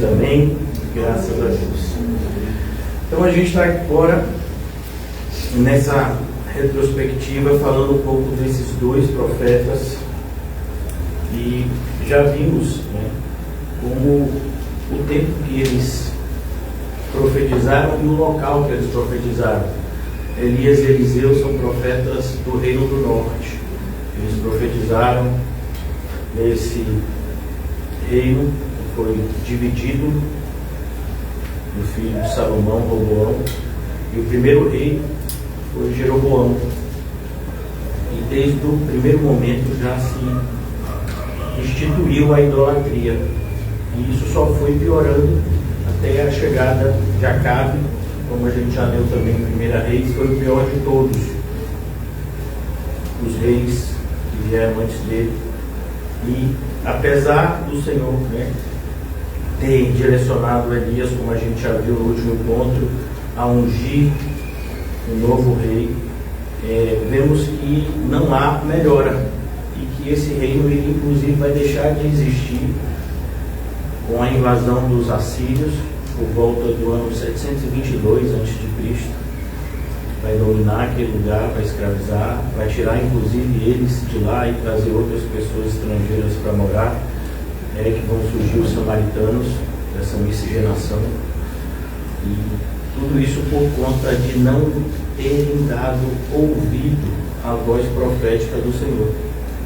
Diz amém. Graças a Deus. Então a gente está agora nessa retrospectiva falando um pouco desses dois profetas e já vimos, né, como o tempo que eles profetizaram e o local que eles profetizaram. Elias e Eliseu são profetas do Reino do Norte. Eles profetizaram nesse reino que foi dividido do filho de Salomão, Roboão, e o primeiro rei foi Jeroboão. E desde o primeiro momento já se instituiu a idolatria. E isso só foi piorando até a chegada de Acabe, como a gente já leu também em 1 Reis, foi o pior de todos os reis que vieram antes dele. E apesar do Senhor, né, ter direcionado Elias, como a gente já viu no último encontro, a ungir um novo rei, vemos que não há melhora e que esse reino ele, inclusive vai deixar de existir com a invasão dos assírios por volta do ano 722 a.C. Vai dominar aquele lugar, vai escravizar, vai tirar inclusive eles de lá e trazer outras pessoas estrangeiras para morar, que vão surgir os samaritanos, dessa miscigenação. E tudo isso por conta de não terem dado ouvido à voz profética do Senhor.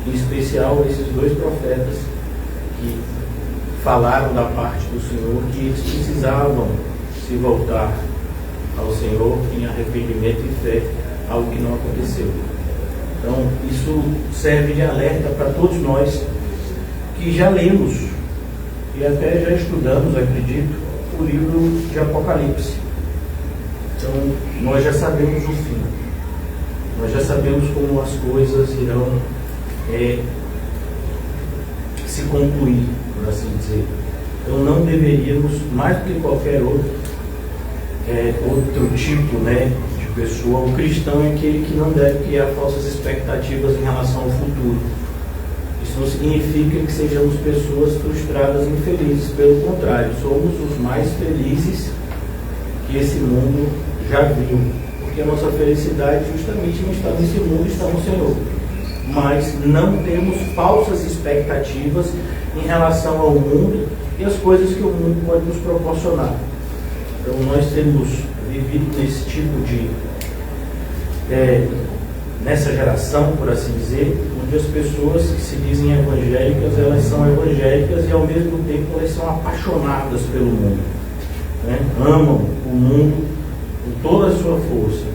Em especial esses dois profetas que falaram da parte do Senhor que eles precisavam se voltar ao Senhor em arrependimento e fé, algo que não aconteceu. Então isso serve de alerta para todos nós que já lemos e até já estudamos, acredito, o livro de Apocalipse. Então nós já sabemos o fim, nós já sabemos como as coisas irão se concluir, por assim dizer. Então não deveríamos, mais do que qualquer outro tipo, né, de pessoa, o cristão é aquele que não deve criar falsas expectativas em relação ao futuro. Isso não significa que sejamos pessoas frustradas e infelizes, pelo contrário, somos os mais felizes que esse mundo já viu, porque a nossa felicidade justamente não está nesse mundo, está no Senhor. Mas não temos falsas expectativas em relação ao mundo e as coisas que o mundo pode nos proporcionar. Então nós temos vivido nesse tipo de nessa geração, por assim dizer, onde as pessoas que se dizem evangélicas, elas são evangélicas e ao mesmo tempo elas são apaixonadas pelo mundo, né? Amam o mundo com toda a sua força.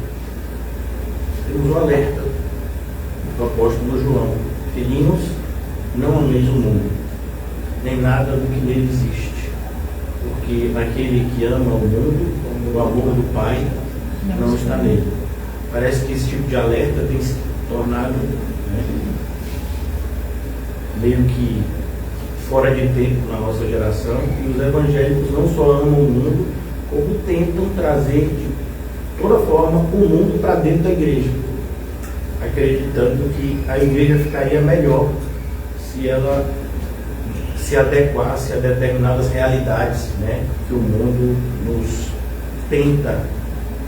Temos o alerta do apóstolo João: filhinhos, não ameis o mundo, nem nada do que nele existe, porque aquele que ama o mundo, o amor do Pai não está nele. Parece que esse tipo de alerta tem se tornado, né, meio que fora de tempo na nossa geração, e os evangélicos não só amam o mundo, como tentam trazer de toda forma o mundo para dentro da igreja, acreditando que a igreja ficaria melhor se ela se adequasse a determinadas realidades, né, que o mundo nos tenta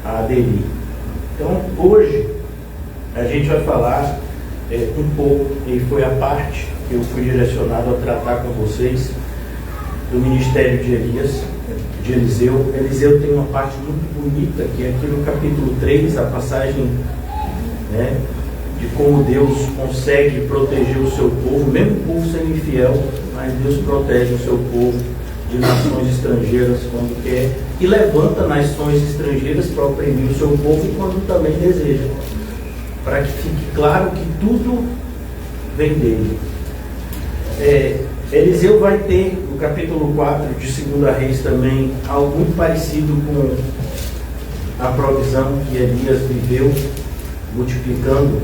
aderir. Então hoje a gente vai falar um pouco, e foi a parte que eu fui direcionado a tratar com vocês, do ministério de Elias, de Eliseu. Eliseu tem uma parte muito bonita, que é aqui no capítulo 3, a passagem, né, de como Deus consegue proteger o seu povo, mesmo o povo sendo infiel, mas Deus protege o seu povo de nações estrangeiras quando quer, e levanta nações estrangeiras para oprimir o seu povo quando também deseja, para que fique claro que tudo vem dele. Eliseu vai ter, no capítulo 4 de 2 Reis também, algo muito parecido com a provisão que Elias viveu, multiplicando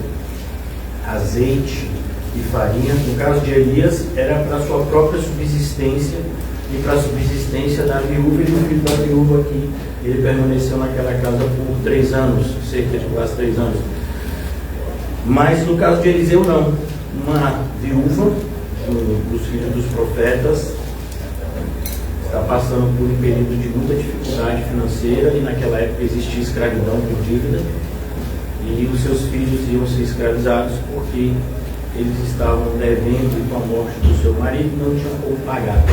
azeite e farinha. No caso de Elias, era para a sua própria subsistência e para a subsistência da viúva e do filho da viúva, que ele permaneceu naquela casa por 3 anos, cerca de quase 3 anos. Mas no caso de Eliseu não. Uma viúva dos filhos dos profetas está passando por um período de muita dificuldade financeira, e naquela época existia escravidão por dívida, e os seus filhos iam ser escravizados porque eles estavam devendo com a morte do seu marido e não tinham como pagar.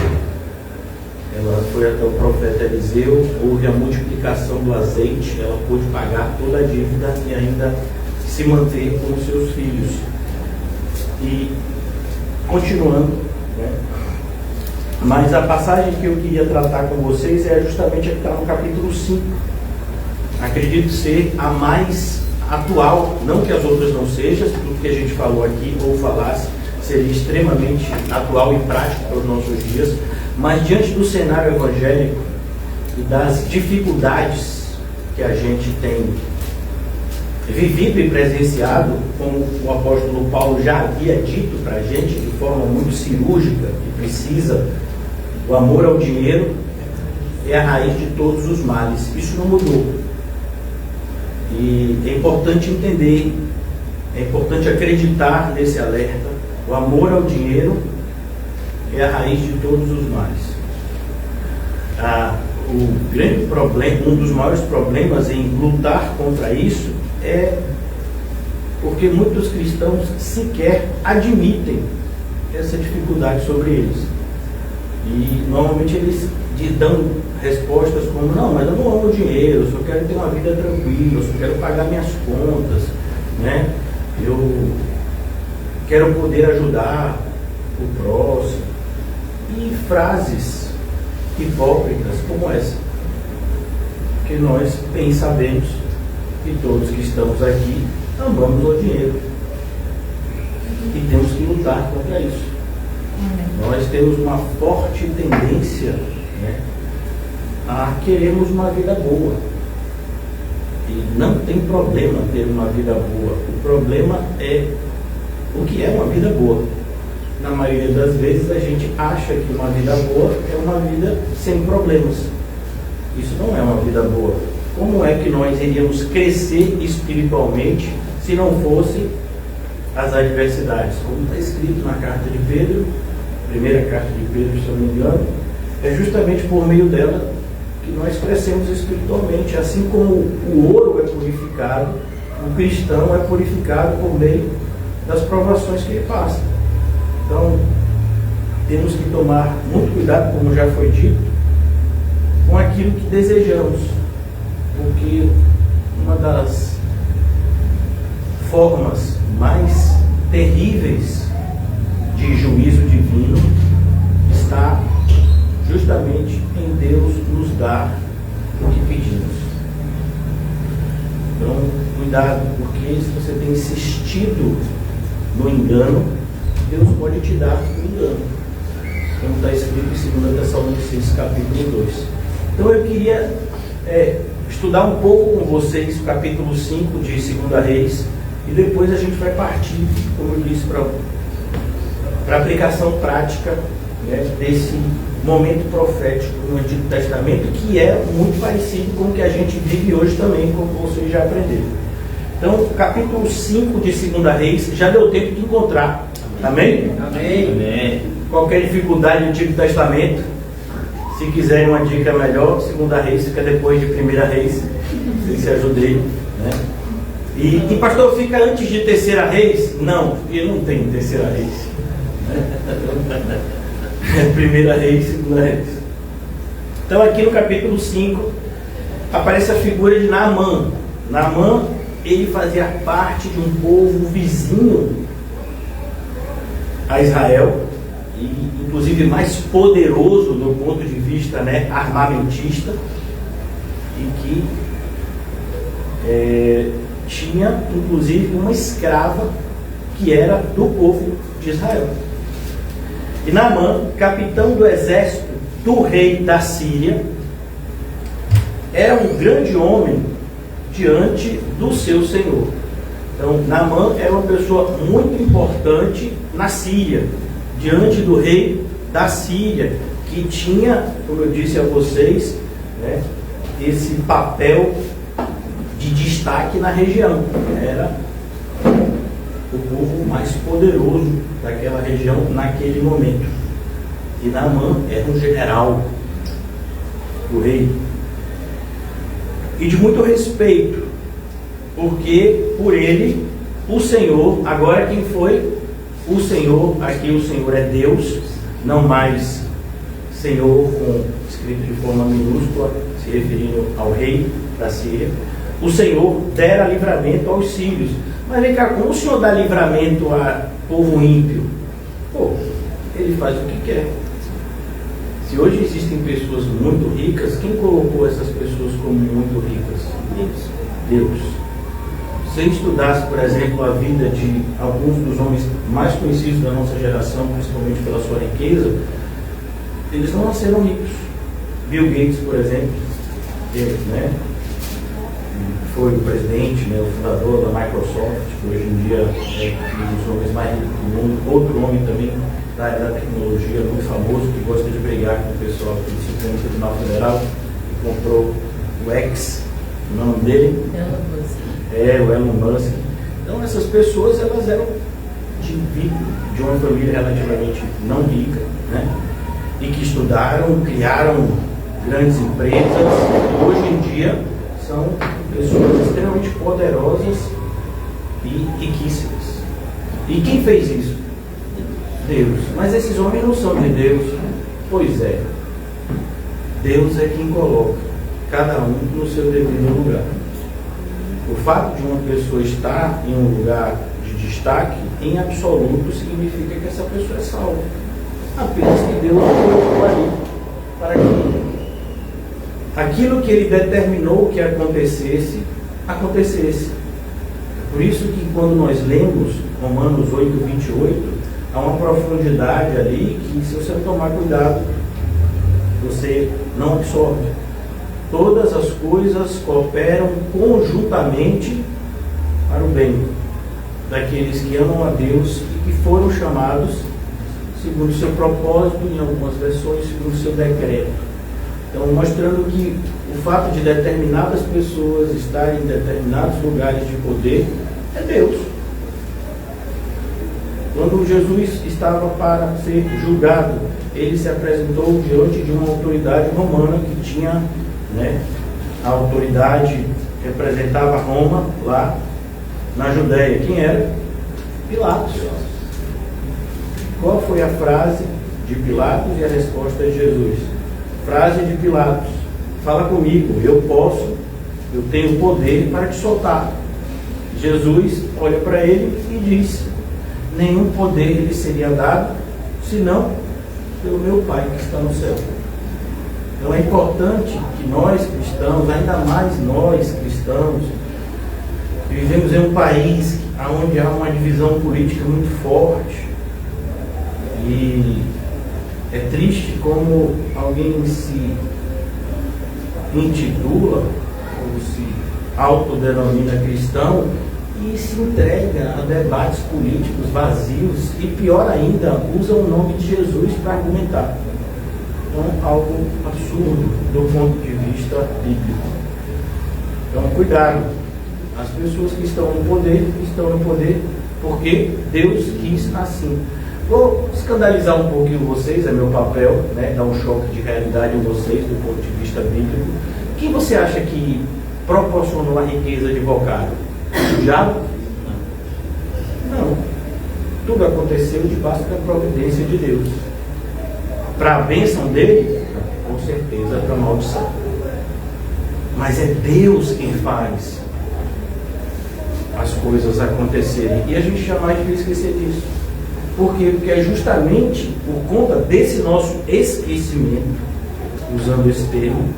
Ela foi até o profeta Eliseu, houve a multiplicação do azeite, ela pôde pagar toda a dívida e ainda se manter com os seus filhos. E continuando, né? Mas a passagem que eu queria tratar com vocês é justamente a que está no capítulo 5. Acredito ser a mais atual, não que as outras não sejam, tudo que a gente falou aqui ou falasse seria extremamente atual e prático para os nossos dias, mas diante do cenário evangélico e das dificuldades que a gente tem vivido e presenciado, como o apóstolo Paulo já havia dito para a gente de forma muito cirúrgica e precisa, o amor ao dinheiro é a raiz de todos os males. Isso não mudou. E é importante entender, é importante acreditar nesse alerta. O amor ao dinheiro é a raiz de todos os males. O grande problema, um dos maiores problemas em lutar contra isso é porque muitos cristãos sequer admitem essa dificuldade sobre eles. E normalmente eles dão respostas como: não, mas eu não amo dinheiro, eu só quero ter uma vida tranquila, eu só quero pagar minhas contas, né? Eu quero poder ajudar o próximo. E frases hipócritas como essa, que nós bem sabemos que todos que estamos aqui amamos o dinheiro e temos que lutar contra isso. Nós temos uma forte tendência, né, a queremos uma vida boa, e não tem problema ter uma vida boa. O problema é o que é uma vida boa. Na maioria das vezes a gente acha que uma vida boa é uma vida sem problemas. Isso não é uma vida boa. Como é que nós iríamos crescer espiritualmente se não fosse as adversidades? Como está escrito na carta de Pedro, primeira carta de Pedro, se eu não me engano, é justamente por meio dela que nós crescemos espiritualmente. Assim como o ouro é purificado, o cristão é purificado por meio das provações que ele passa. Então, temos que tomar muito cuidado, como já foi dito, com aquilo que desejamos, porque uma das formas mais terríveis de juízo divino está justamente em Deus nos dar o que pedimos. Então, cuidado, porque se você tem insistido no engano, Deus pode te dar o engano, como está escrito em 2 Tessalonicenses capítulo 2. Então eu queria estudar um pouco com vocês o capítulo 5 de 2 Reis, e depois a gente vai partir, como eu disse, para a aplicação prática, né, desse momento profético no Antigo Testamento, que é muito parecido com o que a gente vive hoje também, como vocês já aprenderam. Então, o capítulo 5 de 2 Reis, já deu tempo de encontrar. Amém? Amém. Amém. Qualquer dificuldade do Antigo Testamento, se quiserem uma dica melhor, 2 Reis fica depois de 1 Reis. Vocês se ajudem, né? E pastor, fica antes de 3 Reis? Não, porque não tem 3 Reis. 1 Reis, 2 Reis. Então aqui no capítulo 5 aparece a figura de Naamã. Naamã, ele fazia parte de um povo vizinho a Israel, e inclusive mais poderoso do ponto de vista, né, armamentista, e que tinha inclusive uma escrava que era do povo de Israel. E Naamã, capitão do exército do rei da Síria, era um grande homem diante do seu senhor. Então, Naamã era uma pessoa muito importante na Síria, diante do rei da Síria, que tinha, como eu disse a vocês, né, esse papel de destaque na região. Era o povo mais poderoso daquela região naquele momento. E Naamã era um general, do rei. E de muito respeito, porque por ele, o Senhor, agora quem foi? O Senhor, aqui o Senhor é Deus, não mais Senhor escrito de forma minúscula, se referindo ao rei da Síria. O Senhor dera livramento aos sírios. Mas vem cá, como o Senhor dá livramento a povo ímpio? Pô, ele faz o que quer. Se hoje existem pessoas muito ricas, quem colocou essas pessoas como muito ricas? Deus. Se você estudasse, por exemplo, a vida de alguns dos homens mais conhecidos da nossa geração, principalmente pela sua riqueza, eles não nasceram ricos. Bill Gates, por exemplo, ele, foi o presidente, o fundador da Microsoft, que hoje em dia é um dos homens mais ricos do mundo. Outro homem também da tecnologia, muito famoso, que gosta de brigar com o pessoal que disciplina no Tribunal Federal, que comprou o X, o nome dele? O Elon Musk. Então essas pessoas, elas eram de uma família relativamente não rica, e que estudaram, criaram grandes empresas, e hoje em dia são pessoas extremamente poderosas e riquíssimas. E quem fez isso? Deus. Mas esses homens não são de Deus. Pois é. Deus é quem coloca cada um no seu devido lugar. O fato de uma pessoa estar em um lugar de destaque, em absoluto, significa que essa pessoa é salva. Apenas que Deus colocou ali para que aquilo que Ele determinou que acontecesse, acontecesse. Por isso que quando nós lemos Romanos 8, 28, há uma profundidade ali que, se você não tomar cuidado, você não absorve. Todas as coisas cooperam conjuntamente para o bem daqueles que amam a Deus e que foram chamados segundo o seu propósito, em algumas versões, segundo o seu decreto. Então, mostrando que o fato de determinadas pessoas estarem em determinados lugares de poder é Deus. Quando Jesus estava para ser julgado, ele se apresentou diante de uma autoridade romana que tinha, a autoridade representava Roma lá na Judéia. Quem era? Pilatos. Qual foi a frase de Pilatos e a resposta de Jesus? Frase de Pilatos: fala comigo, eu tenho poder para te soltar. Jesus olha para ele e diz: nenhum poder lhe seria dado, senão pelo meu Pai que está no céu. Então é importante que nós cristãos, ainda mais nós cristãos, vivemos em um país onde há uma divisão política muito forte, e é triste como alguém se intitula ou se autodenomina cristão e se entrega a debates políticos vazios e, pior ainda, usa o nome de Jesus para argumentar. Então, algo absurdo do ponto de vista bíblico. Então, cuidado. As pessoas que estão no poder porque Deus quis assim. Vou escandalizar um pouquinho vocês, é meu papel, dar um choque de realidade em vocês do ponto de vista bíblico. Quem você acha que proporcionou a riqueza de Vocário? O diabo? Não. Tudo aconteceu debaixo da providência de Deus. Para a bênção dele? Com certeza, para a maldição. Mas é Deus quem faz as coisas acontecerem. E a gente jamais devia esquecer disso. Por quê? Porque é justamente por conta desse nosso esquecimento, usando esse termo,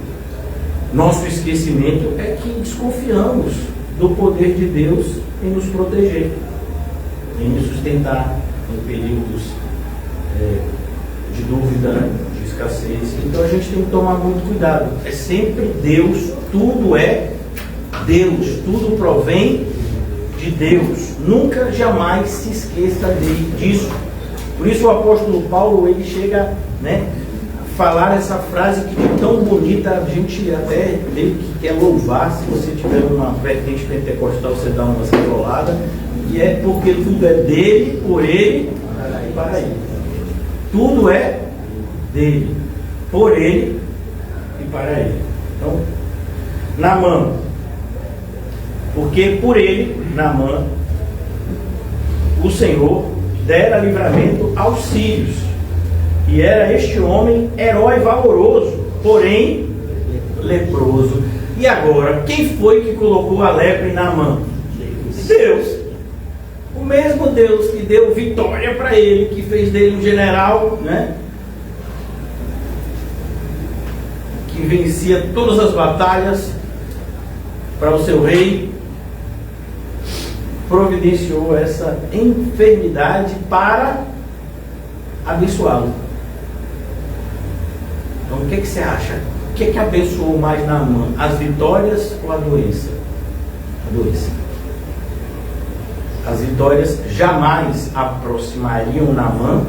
nosso esquecimento é que desconfiamos do poder de Deus em nos proteger, em nos sustentar em períodos de dúvida, de escassez. Então a gente tem que tomar muito cuidado. É sempre Deus, tudo é Deus, tudo provém de Deus. Nunca, jamais se esqueça disso. Por isso o apóstolo Paulo, ele chega a falar essa frase que é tão bonita, a gente até meio que quer louvar. Se você tiver uma vertente pentecostal, você dá uma enrolada, e é porque tudo é dele, por ele e para ele. Tudo é dele, por ele e para ele. Então, Naamã, porque por ele, Naamã, o Senhor dera livramento aos sírios, e era este homem herói valoroso, porém leproso. E agora, quem foi que colocou a lepra em Naamã? Deus. O mesmo Deus que deu vitória para ele, que fez dele um general, né? Que vencia todas as batalhas para o seu rei, providenciou essa enfermidade para abençoá-lo. Então, o que você acha? O que abençoou mais Naamã? As vitórias ou a doença? A doença. As vitórias jamais aproximariam Naamã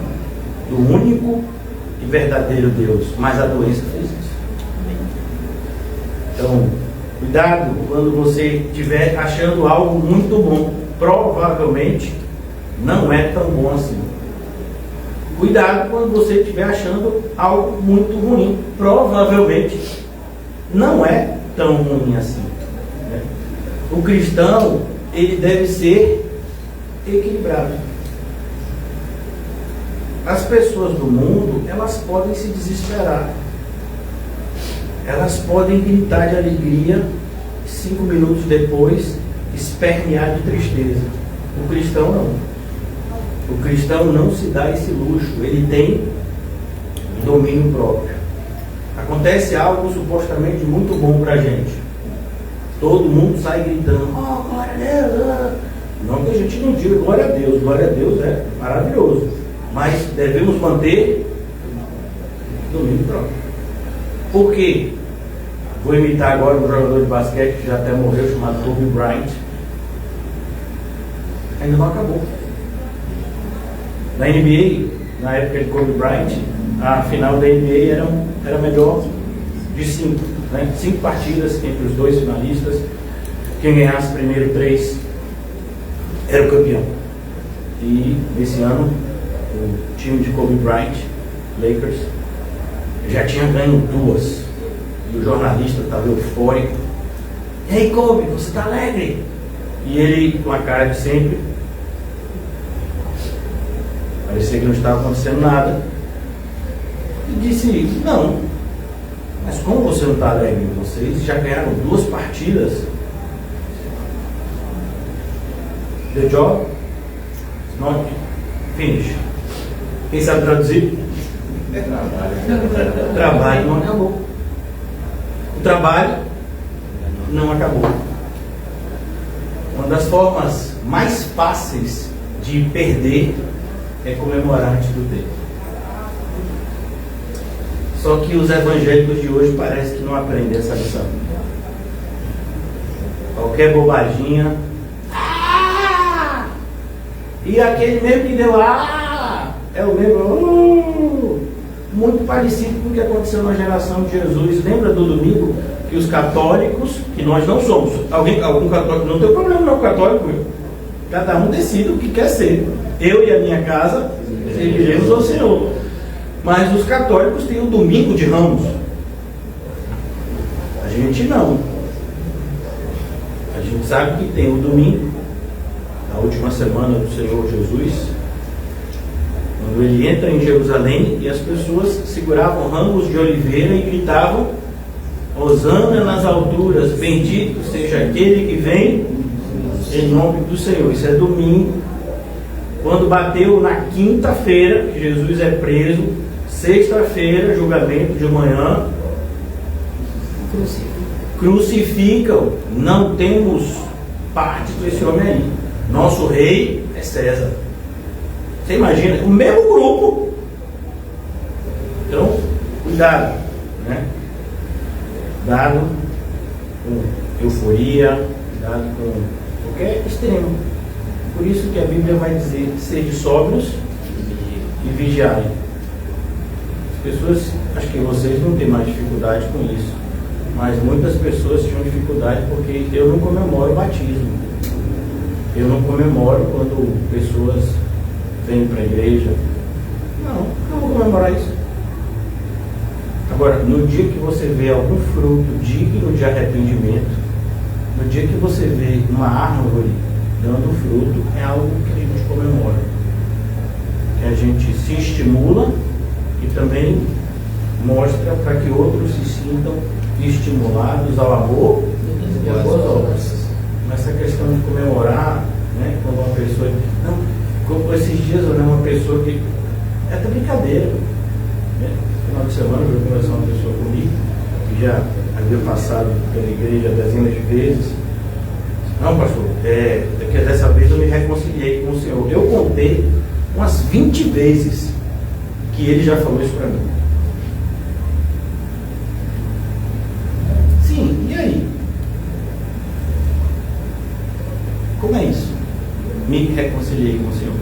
do único e verdadeiro Deus, mas a doença fez isso. Então, cuidado quando você estiver achando algo muito bom. Provavelmente não é tão bom assim. Cuidado quando você estiver achando algo muito ruim. Provavelmente não é tão ruim assim, né? O cristão, ele deve ser equilibrado. As pessoas do mundo, elas podem se desesperar. Elas podem gritar de alegria, 5 minutos depois espernear de tristeza. O cristão não. O cristão não se dá esse luxo. Ele tem domínio próprio. Acontece algo supostamente muito bom para a gente. Todo mundo sai gritando: oh, glória a Deus! Não que a gente não diga glória a Deus. Glória a Deus é maravilhoso. Mas devemos manter domínio próprio. Por quê? Vou imitar agora um jogador de basquete que já até morreu, chamado Kobe Bryant. Ainda não acabou. Na NBA, na época de Kobe Bryant, a final da NBA era melhor de 5. Né? 5 partidas entre os dois finalistas. Quem ganhasse primeiro 3 era o campeão. E nesse ano, o time de Kobe Bryant, Lakers, já tinha ganho 2. E o jornalista estava eufórico. Ei, Kobe, você está alegre? E ele, com a cara de sempre, parecia que não estava acontecendo nada, e disse: não, mas como você não está alegre? Vocês já ganharam 2 partidas. The job is not finished. Quem sabe traduzir? O trabalho não acabou. O trabalho não acabou. Uma das formas mais fáceis de perder é comemorar antes do tempo. Só que os evangélicos de hoje parece que não aprendem essa lição. Qualquer bobaginha. E aquele mesmo que deu é o mesmo muito parecido com o que aconteceu na geração de Jesus. Lembra do domingo que os católicos, que nós não somos, algum católico, não tem problema não com católico, cada um decide o que quer ser. Eu e a minha casa serviremos ao Senhor. Mas os católicos têm o domingo de Ramos. A gente não. A gente sabe que tem o domingo, a última semana do Senhor Jesus, quando ele entra em Jerusalém e as pessoas seguravam ramos de oliveira e gritavam: Hosana nas alturas, bendito seja aquele que vem em nome do Senhor. Isso é domingo. Quando bateu na quinta-feira, que Jesus é preso, sexta-feira, julgamento de manhã, crucificam. Não temos parte com esse homem aí. Nosso rei é César. Você imagina, o mesmo grupo. Então, cuidado, né? Cuidado com euforia, cuidado com qualquer extremo. Por isso que a Bíblia vai dizer: sede sóbrios e vigiai. As pessoas, acho que vocês não têm mais dificuldade com isso, mas muitas pessoas tinham dificuldade porque eu não comemoro o batismo. Eu não comemoro quando pessoas vêm para a igreja. Não vou comemorar isso. Tá Agora, no dia que você vê algum fruto digno de arrependimento, no dia que você vê uma árvore dando fruto, é algo que a gente comemora. Que a gente se estimula e também mostra para que outros se sintam estimulados ao amor e às boas obras. Essa questão de comemorar, né, quando uma pessoa... Não, como esses dias eu vi uma pessoa que... É até brincadeira. Né? No final de semana eu conversar uma pessoa comigo, que já havia passado pela igreja dezenas de vezes. Não, pastor, que dessa vez eu me reconciliei com o Senhor. Eu contei umas 20 vezes que ele já falou isso para mim. Sim, e aí? Como é isso? Me reconciliei com o Senhor.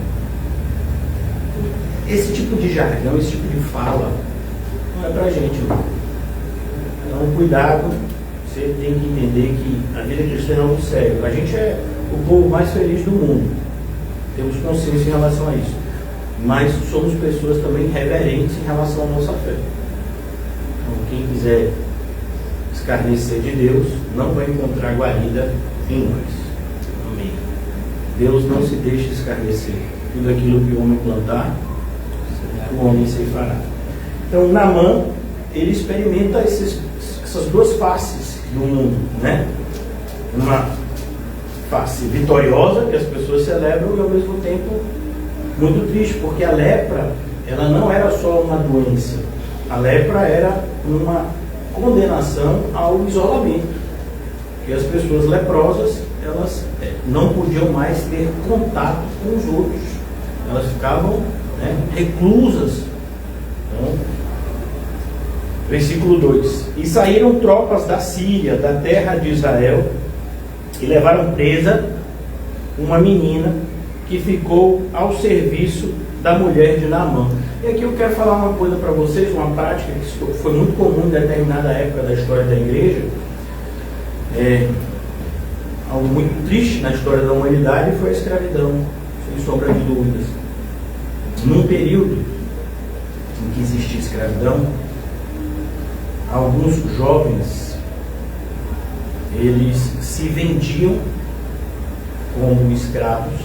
Esse tipo de jargão, esse tipo de fala, não é pra gente. Não. Então, cuidado. Você tem que entender que a vida cristã é algo sério. A gente é o povo mais feliz do mundo. Temos consciência em relação a isso. Mas somos pessoas também reverentes em relação à nossa fé. Então, quem quiser escarnecer de Deus, não vai encontrar guarida em nós. Amém. Deus não se deixa escarnecer. Tudo aquilo que o homem plantar, o homem ceifará. Então, Naamã, ele experimenta essas duas faces do mundo, né? Uma face vitoriosa, que as pessoas celebram, e ao mesmo tempo muito triste, porque a lepra, ela não era só uma doença. A lepra era uma condenação ao isolamento. Porque as pessoas leprosas, elas não podiam mais ter contato com os outros. Elas ficavam, né, reclusas. Então, versículo 2: E saíram tropas da Síria, da terra de Israel, e levaram presa uma menina que ficou ao serviço da mulher de Naamã. E aqui eu quero falar uma coisa para vocês, uma prática que foi muito comum em determinada época da história da igreja. Algo muito triste na história da humanidade foi a escravidão, sem sombra de dúvidas. Num período em que existia escravidão, alguns jovens, eles se vendiam como escravos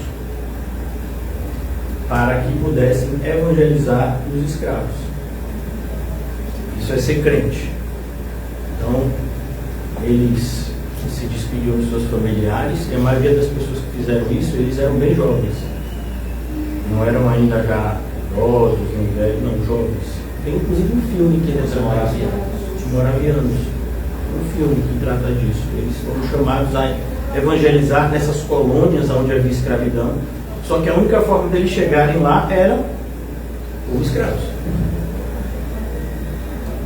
para que pudessem evangelizar os escravos. Isso é ser crente. Então, eles se despediam dos seus familiares, e a maioria das pessoas que fizeram isso, eles eram bem jovens. Não eram ainda já idosos, nem velhos, não, jovens. Tem inclusive um filme que eles moravianos, um filme que trata disso. Eles foram chamados a evangelizar nessas colônias onde havia escravidão, só que a única forma deles chegarem lá era como escravos.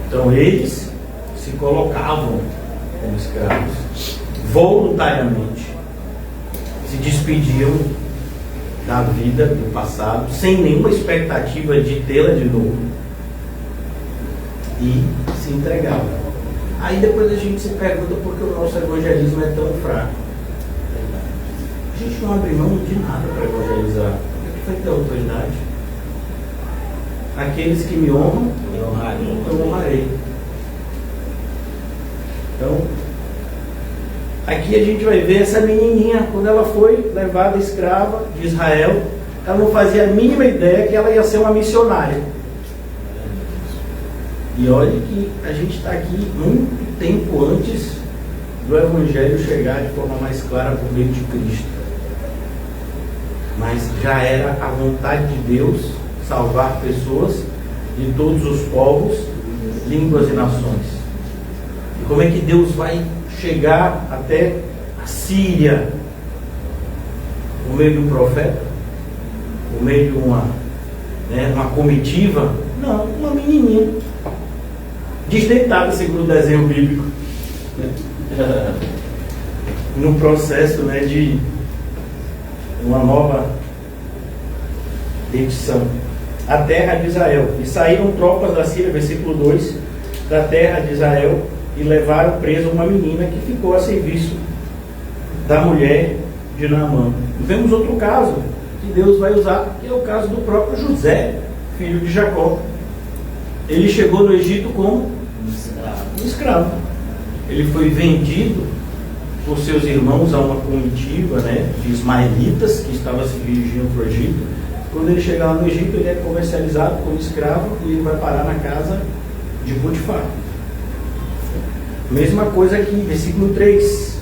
Então eles se colocavam como escravos, voluntariamente se despediam da vida do passado, sem nenhuma expectativa de tê-la de novo, e se entregavam. Aí depois a gente se pergunta por que o nosso evangelismo é tão fraco. A gente não abre mão de nada para evangelizar. O que vai ter autoridade? Aqueles que me honram, eu honrarei. Então, aqui a gente vai ver essa menininha, quando ela foi levada escrava de Israel, ela não fazia a mínima ideia que ela ia ser uma missionária. E olha que a gente está aqui muito tempo antes do Evangelho chegar de forma mais clara por meio de Cristo. Mas já era a vontade de Deus salvar pessoas de todos os povos, línguas e nações. E como é que Deus vai chegar até a Síria por meio de um profeta? Por meio de uma comitiva? Não, uma menininha desdeitada, segundo o desenho bíblico, no processo de uma nova dentição. A terra de Israel. E saíram tropas da Síria, versículo 2, da terra de Israel, e levaram presa uma menina que ficou a serviço da mulher de Naamã. Vemos outro caso que Deus vai usar, que é o caso do próprio José, filho de Jacó. Ele chegou no Egito como fosse escravo. Ele foi vendido por seus irmãos a uma comitiva, né, de ismaelitas que estava se dirigindo para o Egito. Quando ele chega lá no Egito, ele é comercializado como escravo e ele vai parar na casa de Potifar. Mesma coisa aqui, versículo 3.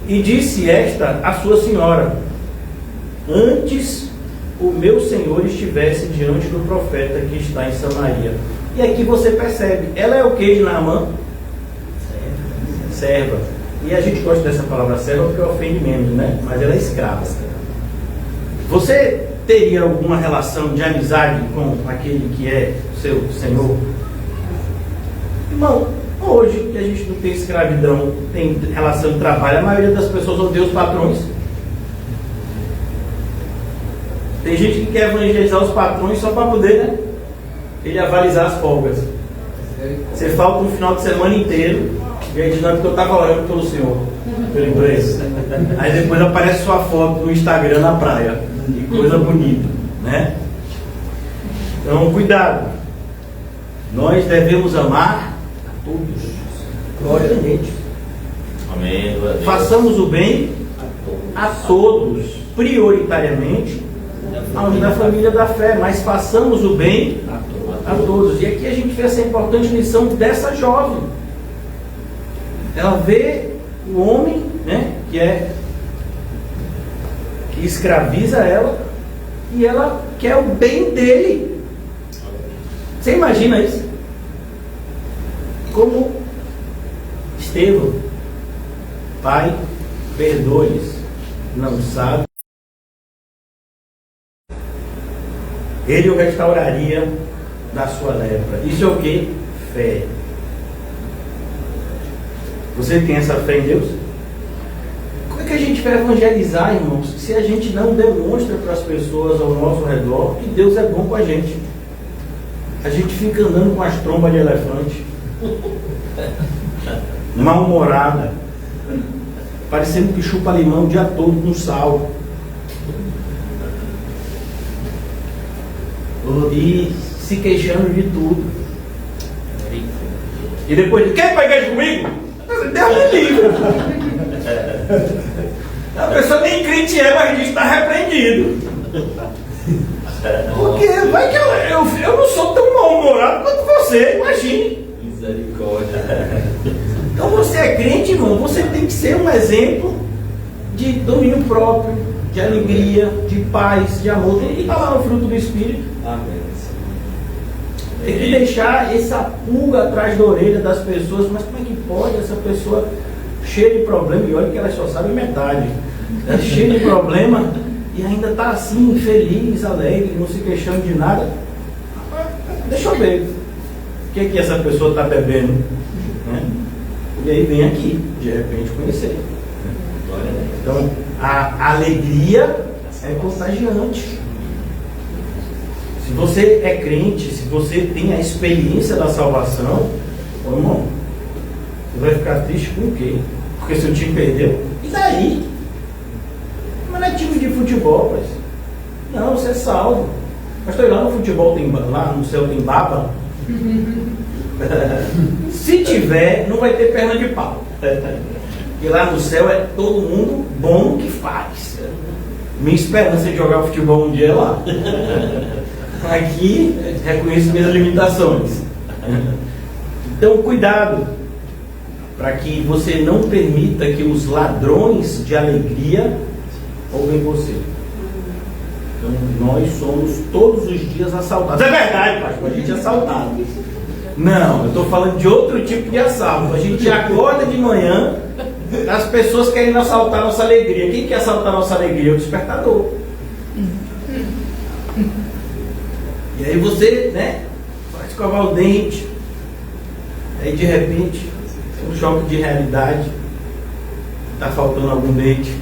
E disse esta a sua senhora: antes o meu senhor estivesse diante do profeta que está em Samaria. E aqui você percebe, ela é o que de Naamã? Serva. E a gente gosta dessa palavra serva porque ofende menos, né? Mas ela é escrava. Você teria alguma relação de amizade com aquele que é o seu senhor? Irmão, hoje que a gente não tem escravidão, tem relação de trabalho, a maioria das pessoas odeia os patrões. Tem gente que quer evangelizar os patrões só para poder, né, ele avalizar as folgas. Você falta um final de semana inteiro e aí diz: não, porque eu estava orando pelo senhor, pela empresa. Aí depois aparece sua foto no Instagram na praia. Que coisa bonita, né? Então, cuidado. Nós devemos amar a todos. Glória a Deus. Amém. Façamos o bem a todos, prioritariamente aos da família da fé, mas façamos o bem a todos. E aqui a gente vê essa importante lição dessa jovem. Ela vê o homem, né, que escraviza ela, e ela quer o bem dele. Você imagina isso? Como Estevão: Pai, perdoe-lhes, não sabe. Ele o restauraria da sua lepra. Isso é o que? Fé. Você tem essa fé em Deus? Como é que a gente vai evangelizar, irmãos, se a gente não demonstra para as pessoas ao nosso redor que Deus é bom com a gente? A gente fica andando com as trombas de elefante, mal-humorada, parecendo que chupa limão o dia todo com sal. E se queixando de tudo. E depois, quer ir para a igreja comigo? Deus me livre. A pessoa nem crente é, mas diz que está repreendido. Porque vai que eu não sou tão mal-humorado quanto você, imagine. Misericórdia. Então você é crente, irmão, você tem que ser um exemplo de domínio próprio, de alegria, de paz, de amor. Tem que estar lá no fruto do Espírito. Amém. Tem que deixar essa pulga atrás da orelha das pessoas. Mas como é que pode essa pessoa cheia de problema? E olha que ela só sabe metade. Ela é cheia de problema e ainda está assim, feliz, alegre, não se queixando de nada. Deixa eu ver o que essa pessoa está bebendo, né? E aí vem aqui, de repente, conhecer. Então, a alegria é contagiante. Se você é crente, se você tem a experiência da salvação, irmão, você vai ficar triste com o quê? Porque seu time perdeu. E daí? Mas não é time de futebol, pois. Não, você é salvo. Mas estou lá no futebol, lá no céu tem baba. Se tiver, não vai ter perna de pau. Porque lá no céu é todo mundo bom no que faz. Minha esperança de jogar futebol um dia é lá. Aqui, reconheço minhas limitações. Então, cuidado, para que você não permita que os ladrões de alegria roubem você. Então, nós somos todos os dias assaltados. É verdade, pastor, a gente é assaltado. Não, eu estou falando de outro tipo de assalto. A gente acorda de manhã, as pessoas querem assaltar a nossa alegria. Quem quer assaltar a nossa alegria? O despertador. E aí você, né, vai escovar o dente. Aí de repente, tem um choque de realidade. Está faltando algum dente.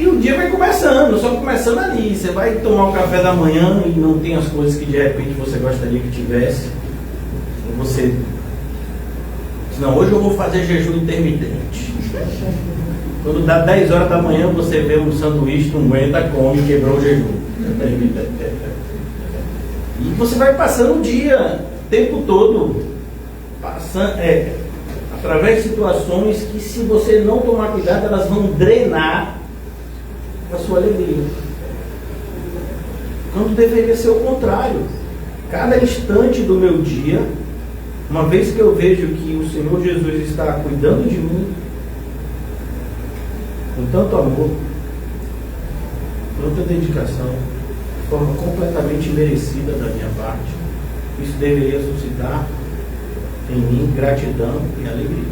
E o dia vai começando, só começando ali. Você vai tomar o café da manhã e não tem as coisas que de repente você gostaria que tivesse. Ou você diz: não, hoje eu vou fazer jejum intermitente. Quando dá 10 horas da manhã, você vê um sanduíche, não aguenta, come, quebrou o jejum. E você vai passando o dia tempo todo passando, através de situações que, se você não tomar cuidado, elas vão drenar a sua alegria. Quando deveria ser o contrário. Cada instante do meu dia, uma vez que eu vejo que o Senhor Jesus está cuidando de mim, com tanto amor, tanta dedicação, de forma completamente merecida da minha parte, isso deveria suscitar em mim gratidão e alegria.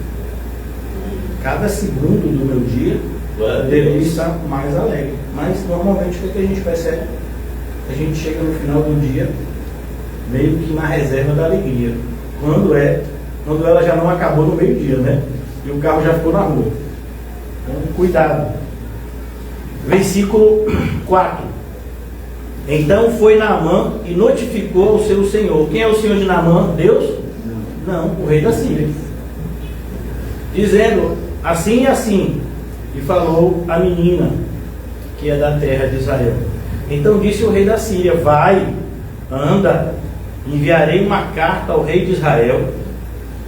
Cada segundo do meu dia deveria estar mais alegre. Mas normalmente o que a gente percebe? A gente chega no final do dia meio que na reserva da alegria. Quando ela já não acabou no meio-dia, né? E o carro já ficou na rua. Então, cuidado. Versículo 4. Então foi Naamã e notificou ao seu senhor. Quem é o senhor de Naamã? Deus? Não, o rei da Síria. Dizendo, assim e assim. E falou a menina, que é da terra de Israel. Então disse o rei da Síria: vai, anda, enviarei uma carta ao rei de Israel.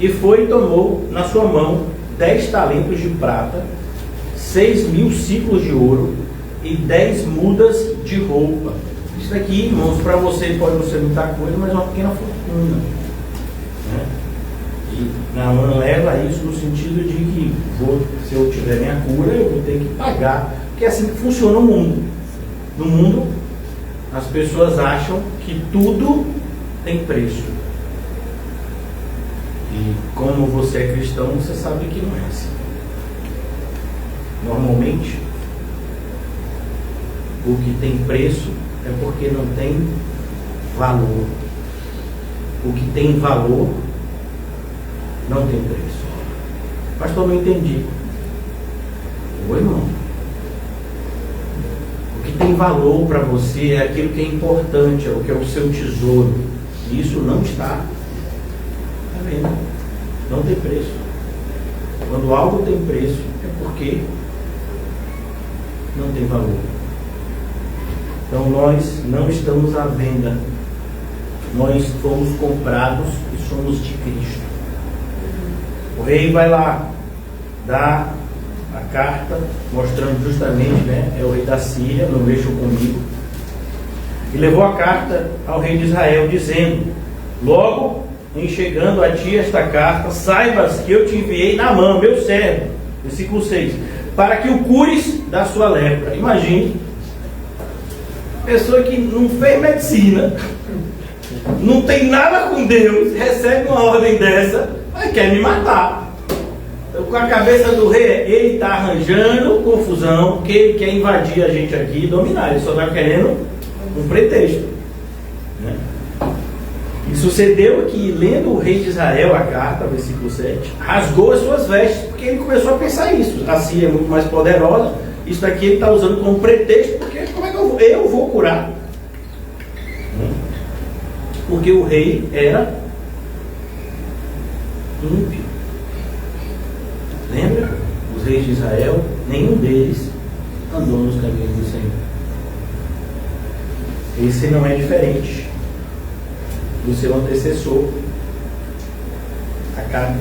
E foi e tomou na sua mão 10 talentos de prata, 6.000 ciclos de ouro e 10 mudas de roupa. Isso aqui, irmãos, para você pode não ser muita coisa, mas é uma pequena fortuna, né? E Naamã leva isso no sentido de que se eu tiver minha cura, eu vou ter que pagar, porque é assim que funciona o mundo. No mundo, as pessoas acham que tudo tem preço. E como você é cristão, você sabe que não é assim. Normalmente, o que tem preço é porque não tem valor. O que tem valor não tem preço. Pastor, não entendi. Oi, irmão. O que tem valor para você é aquilo que é importante, é o que é o seu tesouro. E isso não está à venda. Não tem preço. Quando algo tem preço, é porque não tem valor. Então nós não estamos à venda. Nós fomos comprados e somos de Cristo. O rei vai lá dar a carta, mostrando justamente, né, é o rei da Síria, não mexam comigo. E levou a carta ao rei de Israel, dizendo: logo em chegando a ti esta carta, saibas que eu te enviei Naamã, meu servo, versículo 6, para que o cures da sua lepra. Imagine, pessoa que não fez medicina, não tem nada com Deus, recebe uma ordem dessa, mas quer me matar. Então, com a cabeça do rei, ele está arranjando confusão, porque ele quer invadir a gente aqui e dominar. Ele só está querendo um pretexto, né? E sucedeu que, lendo o rei de Israel a carta, versículo 7, rasgou as suas vestes, porque ele começou a pensar isso. A Síria é muito mais poderosa, isso daqui ele está usando como pretexto, porque como é que eu vou curar? Porque o rei era ímpio. Lembra? Os reis de Israel, nenhum deles andou nos caminhos do Senhor. Esse não é diferente do seu antecessor, Acabe.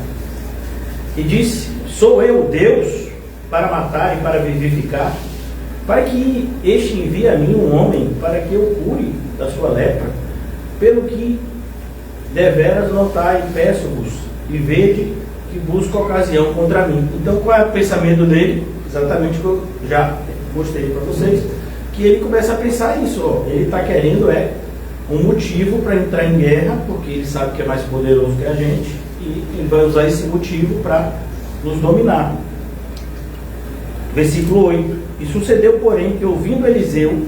E disse: sou eu Deus para matar e para vivificar, para que este envie a mim um homem para que eu cure da sua lepra. Pelo que deveras notai, peço-vos, e vede que busca ocasião contra mim. Então, qual é o pensamento dele? Exatamente o que eu já mostrei para vocês, que ele começa a pensar isso, ó, ele está querendo um motivo para entrar em guerra, porque ele sabe que é mais poderoso que a gente, e ele vai usar esse motivo para nos dominar. Versículo 8. E sucedeu, porém, que ouvindo Eliseu,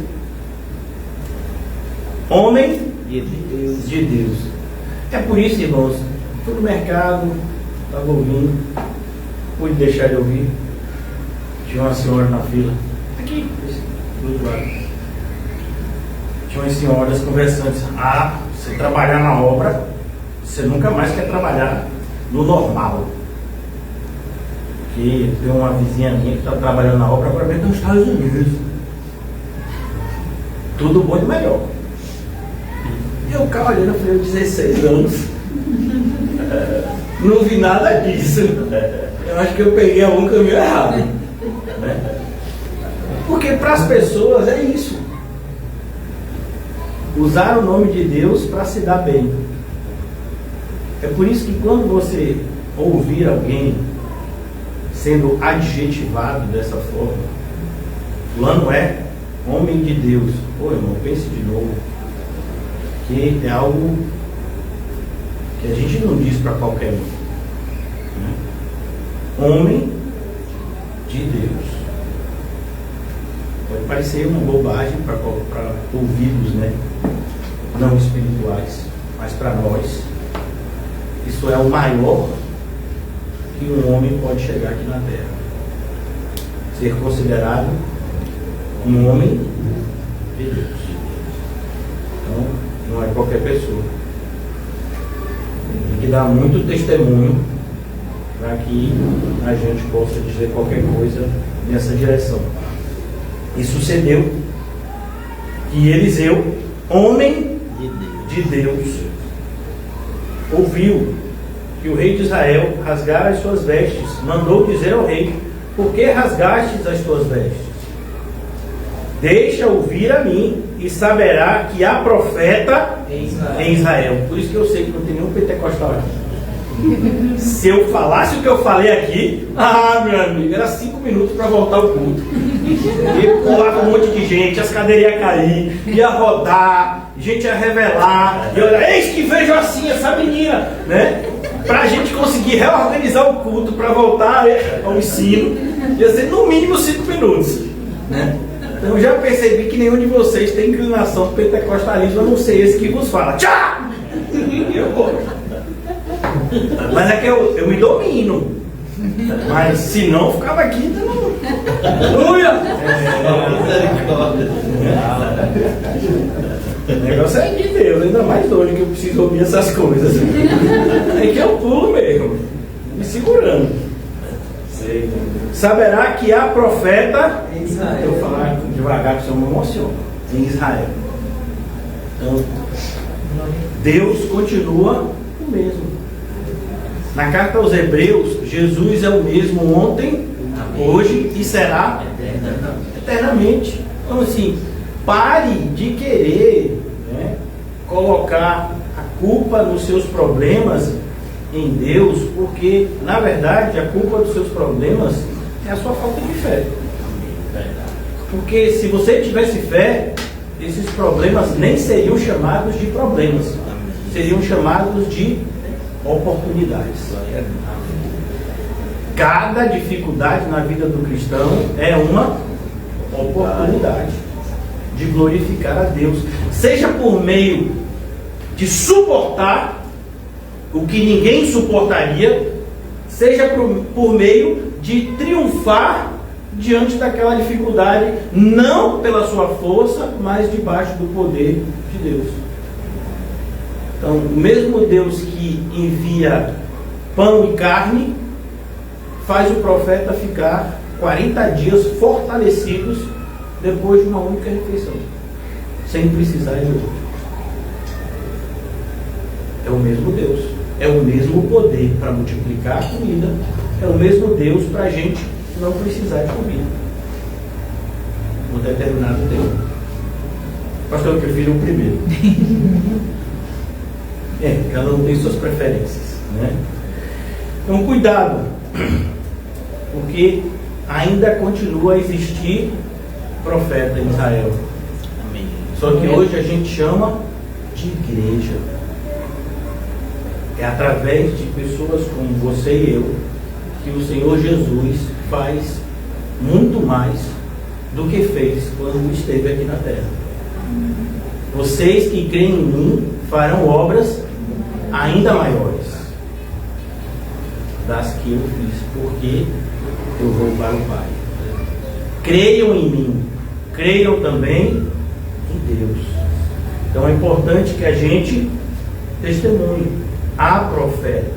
homem de Deus. É por isso, irmãos, fui no mercado, estava ouvindo, pude deixar de ouvir. Tinha uma senhora na fila, aqui, do outro lado. Tinha umas senhoras conversando. Você trabalhar na obra, você nunca mais quer trabalhar no normal. Porque tem uma vizinha minha que está trabalhando na obra, agora vem nos Estados Unidos. Tudo bom e melhor. E eu ficava olhando, eu falei, 16 anos, Não vi nada disso. Eu acho que eu peguei algum caminho errado. Né? Porque para as pessoas é isso. Usar o nome de Deus para se dar bem. É por isso que quando você ouvir alguém sendo adjetivado dessa forma, fulano é homem de Deus. Pô, irmão, pense de novo. Que é algo que a gente não diz para qualquer um. Né? Homem de Deus. Pode parecer uma bobagem para ouvidos, né, não espirituais, mas para nós isso é o maior que um homem pode chegar aqui na terra. Ser considerado um homem de Deus. Então, não é qualquer pessoa. Tem que dar muito testemunho para que a gente possa dizer qualquer coisa nessa direção. E sucedeu que Eliseu, homem de Deus, ouviu que o rei de Israel rasgara as suas vestes, mandou dizer ao rei: por que rasgastes as tuas vestes? Deixa ouvir a mim, e saberá que há profeta em Israel. Por isso que eu sei que não tem nenhum pentecostal aqui. Se eu falasse o que eu falei aqui, meu amigo, era 5 minutos para voltar ao culto. Ia pular um monte de gente, as cadeiras iam cair, ia rodar, gente ia revelar, e olha, eis que vejo assim essa menina, né? Para a gente conseguir reorganizar o culto, para voltar ao ensino, ia ser no mínimo 5 minutos, né? Então eu já percebi que nenhum de vocês tem inclinação para o pentecostalismo, a não ser esse que vos fala. Tchau! Eu vou. Mas é que eu me domino. Mas se não, ficava aqui, então. Aleluia! O negócio é de Deus, ainda mais hoje que eu preciso ouvir essas coisas. É que eu pulo mesmo, me segurando. Saberá que há profeta em Israel. Eu vou falar devagar, que eu me emociono. Em Israel. Então, Deus continua o mesmo. Na carta aos Hebreus, Jesus é o mesmo ontem, hoje e será eternamente. Então, assim, pare de querer, né, colocar a culpa nos seus problemas em Deus, porque, na verdade, a culpa dos seus problemas é a sua falta de fé. Porque se você tivesse fé, esses problemas nem seriam chamados de problemas, seriam chamados de oportunidades. Cada dificuldade na vida do cristão é uma oportunidade de glorificar a Deus, seja por meio de suportar o que ninguém suportaria, seja por meio de triunfar diante daquela dificuldade, não pela sua força, mas debaixo do poder de Deus. Então, o mesmo Deus que envia pão e carne, faz o profeta ficar 40 dias fortalecidos depois de uma única refeição, sem precisar de outro. É o mesmo Deus, é o mesmo poder para multiplicar a comida, é o mesmo Deus para a gente não precisar de comida por determinado tempo. Pastor, eu prefiro o primeiro. Cada um tem suas preferências, né? Então, cuidado, porque ainda continua a existir profeta em Israel. Amém. Só que hoje a gente chama de igreja. É através de pessoas como você e eu que o Senhor Jesus faz muito mais do que fez quando esteve aqui na terra. Vocês que creem em mim farão obras ainda maiores das que eu fiz, porque eu vou para o Pai. Creiam em mim, creiam também em Deus. Então é importante que a gente testemunhe. Há profeta,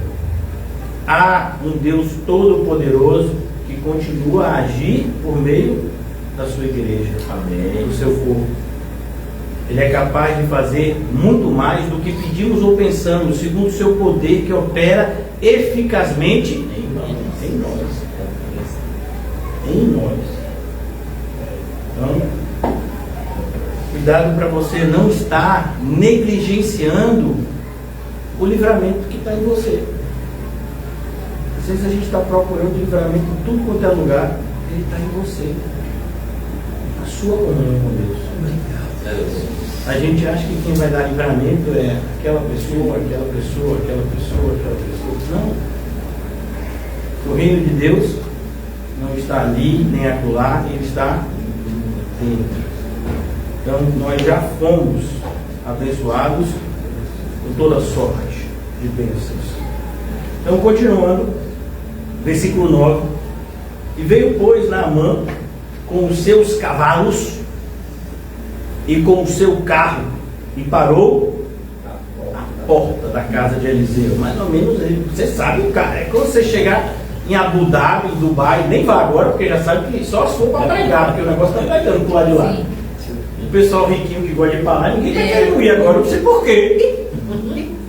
há um Deus todo-poderoso que continua a agir por meio da sua igreja, amém, do seu corpo. Ele é capaz de fazer muito mais do que pedimos ou pensamos, segundo o seu poder que opera eficazmente em nós. Em nós. Então, cuidado para você não estar negligenciando o livramento que está em você. Às vezes a gente está procurando livramento em tudo quanto é lugar, ele está em você. A sua comunhão com Deus. A gente acha que quem vai dar livramento é aquela pessoa, aquela pessoa, aquela pessoa, aquela pessoa. Não. O reino de Deus não está ali, nem acolá, ele está dentro. Então, nós já fomos abençoados com toda sorte de bênçãos. Então, continuando, versículo 9. E veio, pois, Naamã com os seus cavalos e com o seu carro, e parou à porta da casa de Eliseu. Mais ou menos, você sabe o cara. É quando você chegar em Abu Dhabi, em Dubai, nem vá agora, porque já sabe que só se for para pregar, porque o negócio está pegando pro lado de lá. O pessoal riquinho que gosta de ir para lá, ninguém está querendo ir agora, não sei por quê.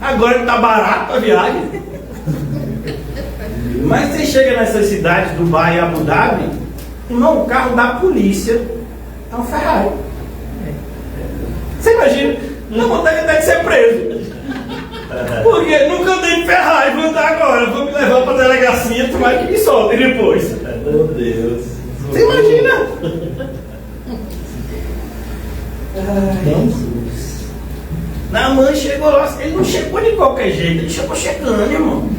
Agora está barato a viagem. Mas você chega nessas cidades, Dubai e Abu Dhabi, irmão, o carro da polícia é um Ferrari. Você imagina? Não vou ter que ser preso. Porque nunca andei de Ferrari, vou andar agora. Vou me levar para a delegacia, tomar que me soltem depois. Meu Deus. Você imagina? Naamã chegou lá, ele não chegou de qualquer jeito, ele chegou chegando, irmão.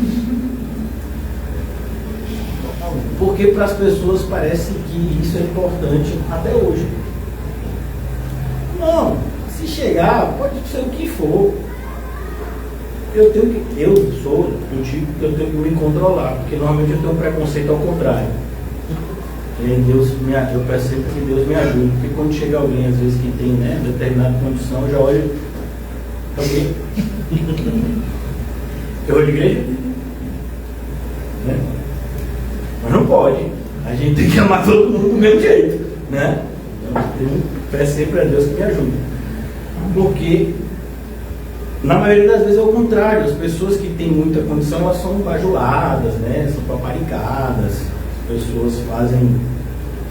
Porque para as pessoas parece que isso é importante até hoje. Não, se chegar, pode ser o que for. Eu sou do tipo que eu tenho que me controlar, porque normalmente eu tenho um preconceito ao contrário. Eu percebo que Deus me ajuda, porque quando chega alguém, às vezes, que tem determinada condição, eu já olho. Ok? Eu olho de igreja? Né? Mas não pode. A gente tem que amar todo mundo do mesmo jeito. Né? Eu peço sempre a Deus que me ajude. Porque, na maioria das vezes, é o contrário. As pessoas que têm muita condição, elas são bajuladas, né? São paparicadas. As pessoas fazem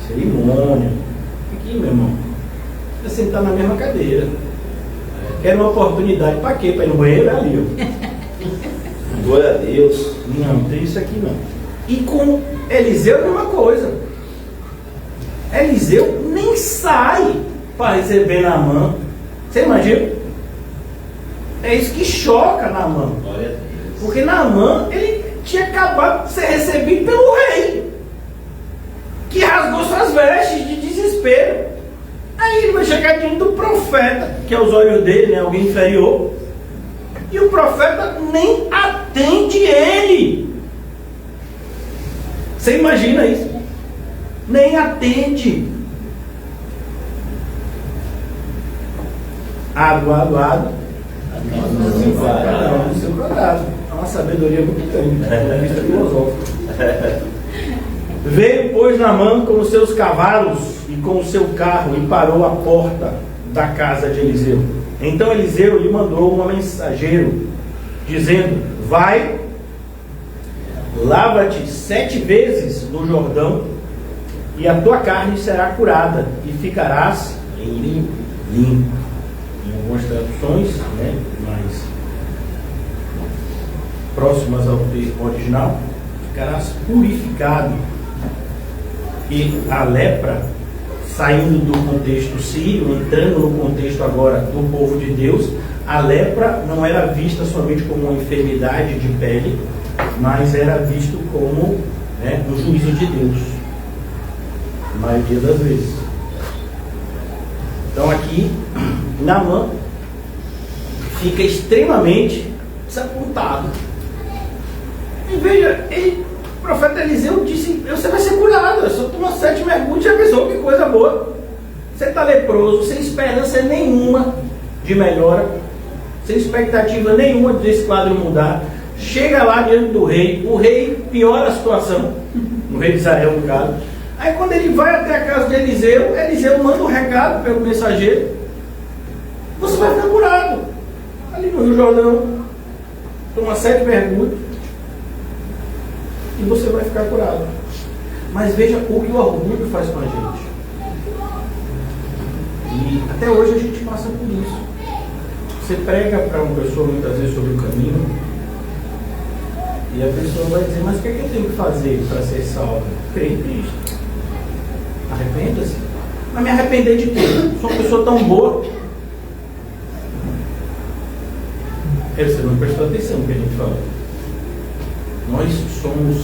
cerimônia. Aqui, meu irmão, você sentar na mesma cadeira. Quer uma oportunidade para quê? Para ir no banheiro? É ali, ó. Glória a Deus. Não tem isso aqui não. E com Eliseu, a mesma coisa. Eliseu nem sai para receber Naamã. Você imagina? É isso que choca Naamã. Glória a Deus. Porque Naamã, ele tinha acabado de ser recebido pelo rei, que rasgou suas vestes de desespero. Aí ele vai chegar diante do profeta, que é os olhos dele, né? Alguém inferior. E o profeta nem atende ele. Você imagina isso? Nem atende. Água. Cada um do seu quadrado. É uma sabedoria muito grande, uma vista filosófica. Veio, pois, Naamã com os seus cavalos e com o seu carro e parou à porta da casa de Eliseu. Então Eliseu lhe mandou um mensageiro, dizendo: vai, lava-te 7 vezes no Jordão, e a tua carne será curada, e ficarás limpo. Em algumas traduções, mais próximas ao texto original, ficarás purificado. E a lepra, saindo do contexto sírio, entrando no contexto agora do povo de Deus, a lepra não era vista somente como uma enfermidade de pele, mas era visto como um juízo de Deus, a maioria das vezes. Então aqui, Naamã fica extremamente desapontado. E veja, o profeta Eliseu disse: você vai ser curado, é só tomar 7 mergulhos, já pensou que coisa boa. Você está leproso, sem esperança nenhuma de melhora, sem expectativa nenhuma desse quadro mudar. Chega lá diante do rei, o rei piora a situação, o rei de Israel, no caso. Aí quando ele vai até a casa de Eliseu, Eliseu manda um recado pelo mensageiro: você vai ficar curado. Ali no Rio Jordão, toma 7 mergulhos, e você vai ficar curado. Mas veja o que o orgulho faz com a gente. E até hoje a gente passa por isso. Você prega para uma pessoa muitas vezes sobre o caminho, e a pessoa vai dizer: mas o que é que eu tenho que fazer para ser salvo? Creia em Cristo. Arrependa-se. Mas me arrepender de quê? Sou uma pessoa tão boa. Você não prestou atenção no que a gente fala. Nós somos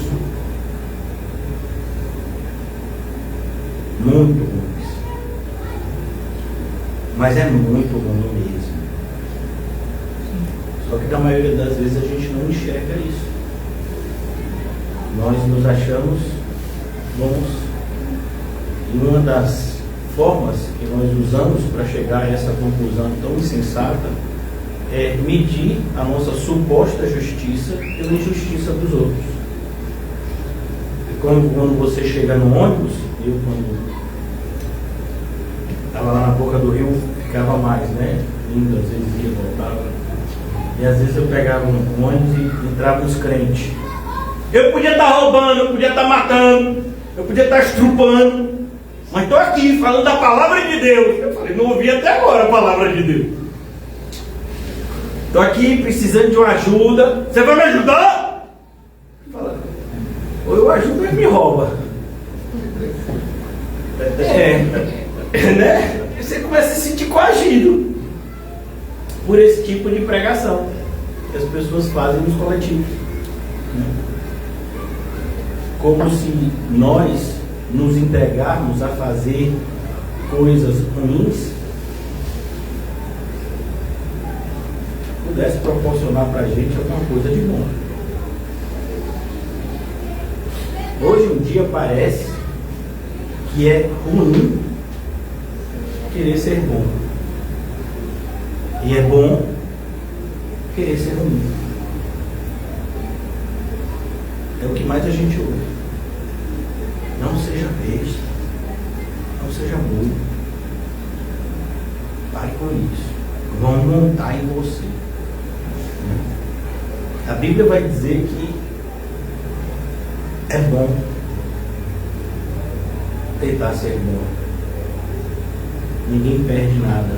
muito ruins. Mas é muito ruim mesmo. Só que na maioria das vezes a gente não enxerga isso. Nós nos achamos bons. E uma das formas que nós usamos para chegar a essa conclusão tão insensata é medir a nossa suposta justiça pela injustiça dos outros. E quando você chega no ônibus, eu quando estava lá na boca do rio ficava mais, né? Indo, às vezes ia, voltava. E às vezes eu pegava um ônibus e entrava uns crentes. Eu podia estar roubando, eu podia estar matando, eu podia estar estrupando, mas estou aqui falando da palavra de Deus. Eu falei: não ouvi até agora a palavra de Deus. Estou aqui precisando de uma ajuda. Você vai me ajudar? Fala: ou eu ajudo ou ele me rouba. Né? Você começa a se sentir coagido por esse tipo de pregação que as pessoas fazem nos coletivos. Como se nós nos entregarmos a fazer coisas ruins pudesse proporcionar para a gente alguma coisa de bom. Hoje em dia parece que é ruim querer ser bom, e é bom querer ser ruim. É o que mais a gente ouve. Não seja besta, não seja burro. Pare com isso. Vão montar em você. A Bíblia vai dizer que é bom tentar ser bom. Ninguém perde nada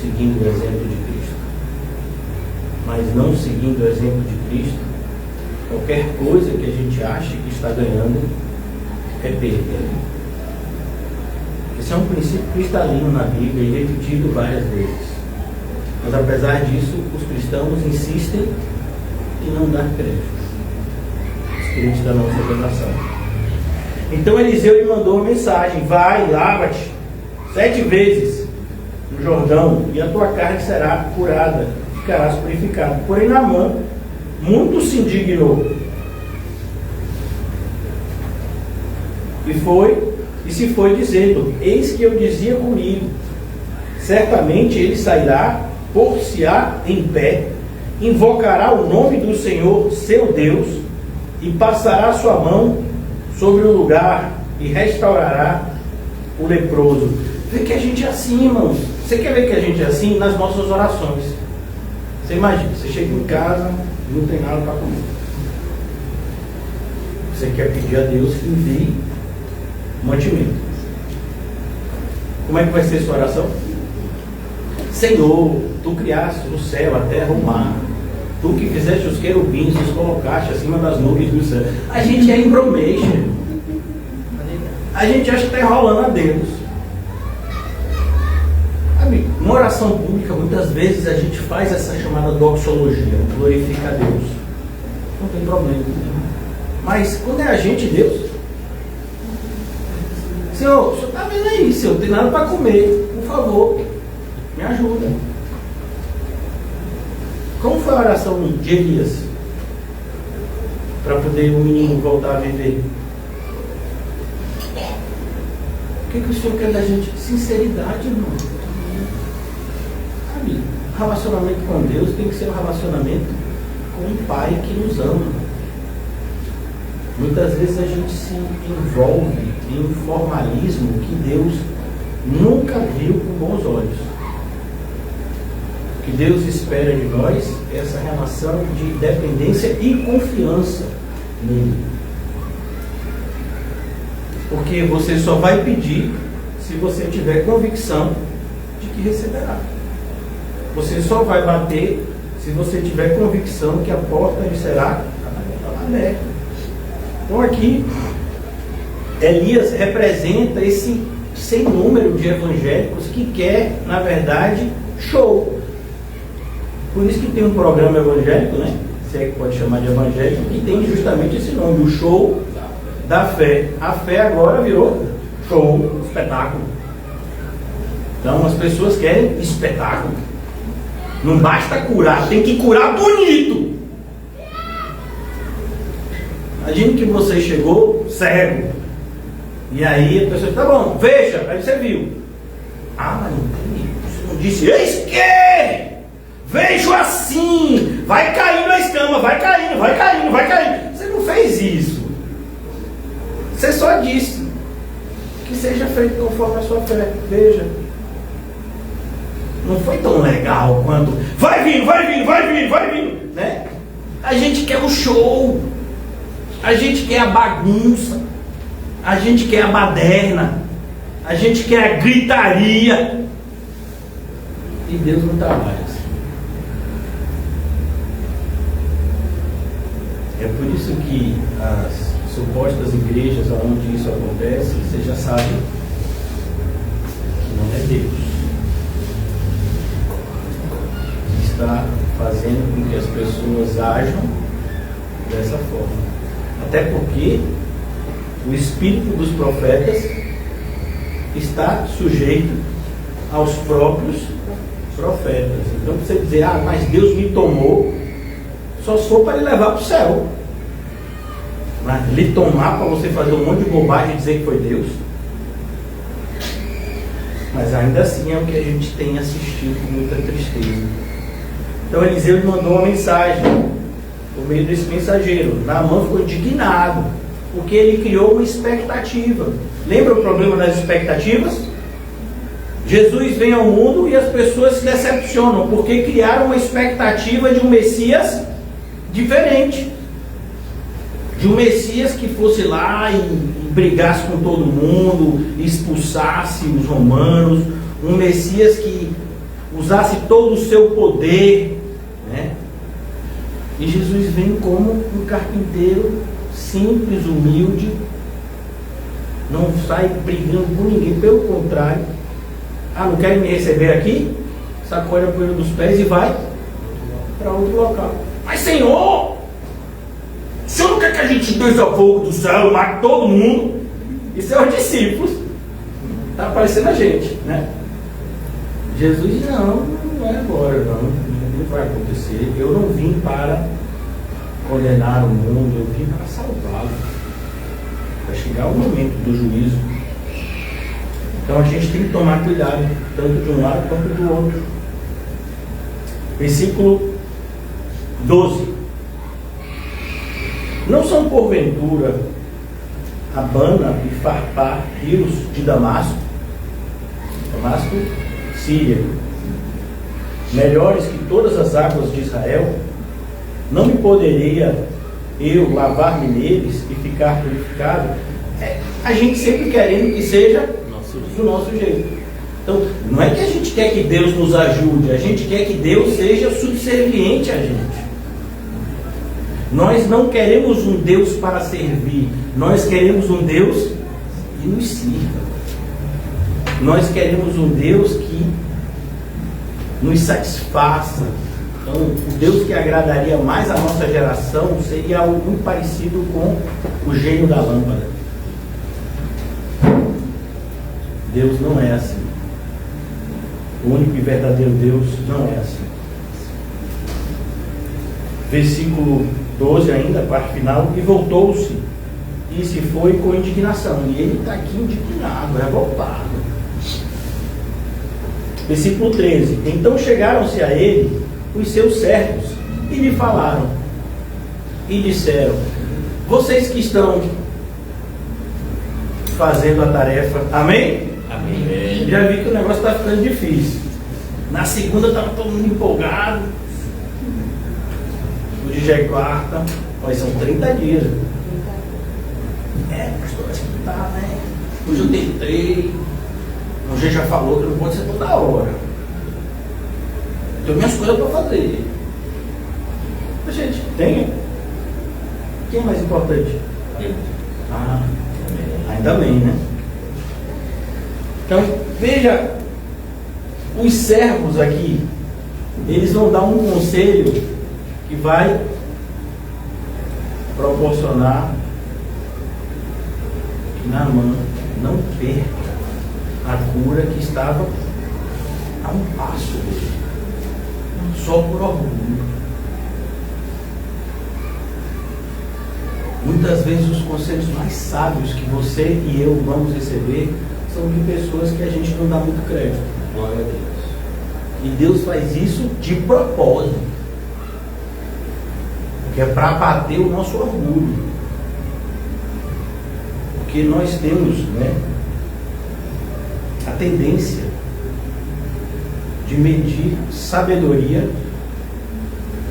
seguindo o exemplo de Cristo. Mas não seguindo o exemplo de Cristo, qualquer coisa que a gente ache que está ganhando é perda. Esse é um princípio cristalino na Bíblia e repetido várias vezes. Mas apesar disso, os cristãos insistem em não dar crédito. Os crentes da nossa geração. Então Eliseu lhe mandou uma mensagem: vai, lava-te 7 vezes no Jordão, e a tua carne será curada, ficarás purificado. Porém Naamã muito se indignou. E se foi dizendo: eis que eu dizia comigo, certamente ele sairá, por-se-á em pé, invocará o nome do Senhor seu Deus, e passará a sua mão sobre o lugar, e restaurará o leproso. Vê que a gente é assim, irmãos. Você quer ver que a gente é assim? Nas nossas orações. Você imagina, você chega em casa e não tem nada para comer. Você quer pedir a Deus que envie mantimento. Como é que vai ser a sua oração? Senhor, tu criaste o céu, a terra, o mar. Tu que fizeste os querubins, os colocaste acima das nuvens do céu. A gente é embromation. A gente acha que está enrolando a Deus. Uma oração pública, muitas vezes a gente faz essa chamada doxologia, glorifica a Deus. Não tem problema. Mas quando é a gente, Deus, Senhor, o senhor está vendo aí, Senhor, não tem nada para comer, por favor, me ajuda. Como foi a oração de Elias para poder o menino voltar a viver? O que o Senhor quer da gente? Sinceridade, irmão. Sabe, relacionamento com Deus tem que ser um relacionamento com um Pai que nos ama. Muitas vezes a gente se envolve em um formalismo que Deus nunca viu com bons olhos. O que Deus espera de nós é essa relação de dependência e confiança nele. Porque você só vai pedir se você tiver convicção de que receberá. Você só vai bater se você tiver convicção que a porta lhe será aberta. Então aqui, Elias representa esse sem número de evangélicos que quer, na verdade, show. Por isso que tem um programa evangélico, né? Se é que pode chamar de evangélico, que tem justamente esse nome, o show da fé. A fé agora virou show, espetáculo. Então as pessoas querem espetáculo. Não basta curar, tem que curar bonito. Imagine que você chegou cego. E aí a pessoa diz, tá bom, veja, aí você viu. Ah, mas você não disse, eis que vejo assim, vai caindo a escama, vai caindo, vai caindo, vai caindo. Você não fez isso. Você só disse que seja feito conforme a sua fé. Veja. Não foi tão legal quanto vai vindo, vai vindo, vai vindo, vai vindo, né? A gente quer o show. A gente quer a bagunça. A gente quer a baderna. A gente quer a gritaria. E Deus não trabalha assim. É por isso que as supostas igrejas onde isso acontece, você já sabe que não é Deus que está fazendo com que as pessoas ajam dessa forma. Até porque o espírito dos profetas está sujeito aos próprios profetas. Então você dizer, ah, mas Deus me tomou, só se for para lhe levar para o céu. Mas lhe tomar para você fazer um monte de bobagem e dizer que foi Deus. Mas ainda assim é o que a gente tem assistido com muita tristeza. Então Eliseu lhe mandou uma mensagem por meio desse mensageiro. Naamã ficou indignado, porque ele criou uma expectativa. Lembra o problema das expectativas? Jesus vem ao mundo e as pessoas se decepcionam, porque criaram uma expectativa de um Messias diferente. De um Messias que fosse lá e brigasse com todo mundo, expulsasse os romanos, um Messias que usasse todo o seu poder, né? E Jesus vem como um carpinteiro simples, humilde, não sai brigando com ninguém, pelo contrário. Ah, não querem me receber aqui? Sacode a poeira dos pés e vai para outro local. Mas Senhor, o Senhor não quer que a gente desça fogo do céu, mate todo mundo? E seus discípulos. Está aparecendo a gente, né? Jesus diz, não é agora, não vai acontecer. Eu não vim para condenar o mundo, eu vim para salvá-lo. Vai chegar o momento do juízo. Então a gente tem que tomar cuidado, tanto de um lado quanto do outro. Versículo 12. Não são porventura Abana e Farpá, rios de Damasco, Síria, melhores que todas as águas de Israel? Não me poderia eu lavar-me neles e ficar purificado? A gente sempre querendo que seja do nosso jeito. Então, não é que a gente quer que Deus nos ajude, a gente quer que Deus seja subserviente a gente. Nós não queremos um Deus para servir, nós queremos um Deus que nos sirva. Nós queremos um Deus que nos satisfaça. Então, o Deus que agradaria mais a nossa geração seria algo muito parecido com o gênio da lâmpada. Deus não é assim. O único e verdadeiro Deus não é assim. Versículo 12 ainda, parte final. E voltou-se e se foi com indignação. E ele está aqui indignado, revoltado. Versículo 13. Então chegaram-se a ele os seus servos e lhe falaram e disseram: vocês que estão fazendo a tarefa, amém? Amém. Já vi que o negócio está ficando difícil. Na segunda estava todo mundo empolgado. Hoje já é quarta. São 30 dias. Pastor, acho que tá, né? Hoje eu tentei, o G já falou que não pode ser toda hora. Tenho minhas coisas para fazer. Mas, gente, tenha. Quem é mais importante? Ah, ainda bem, né? Então, veja, os servos aqui, eles vão dar um conselho que vai proporcionar que Naamã não perca a cura que estava a um passo dele, só por orgulho. Muitas vezes os conselhos mais sábios que você e eu vamos receber são de pessoas que a gente não dá muito crédito. Glória a Deus. E Deus faz isso de propósito, porque é para abater o nosso orgulho. Porque nós temos, né, a tendência de medir sabedoria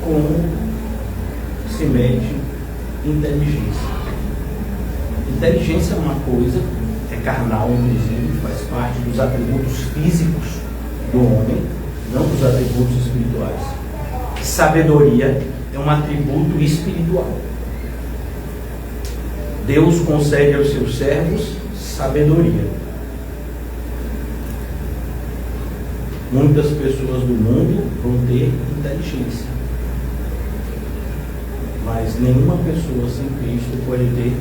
como se mede inteligência. Inteligência é uma coisa, é carnal, inclusive, faz parte dos atributos físicos do homem, não dos atributos espirituais. Sabedoria é um atributo espiritual. Deus concede aos seus servos sabedoria. Muitas pessoas do mundo vão ter inteligência, mas nenhuma pessoa sem Cristo pode ter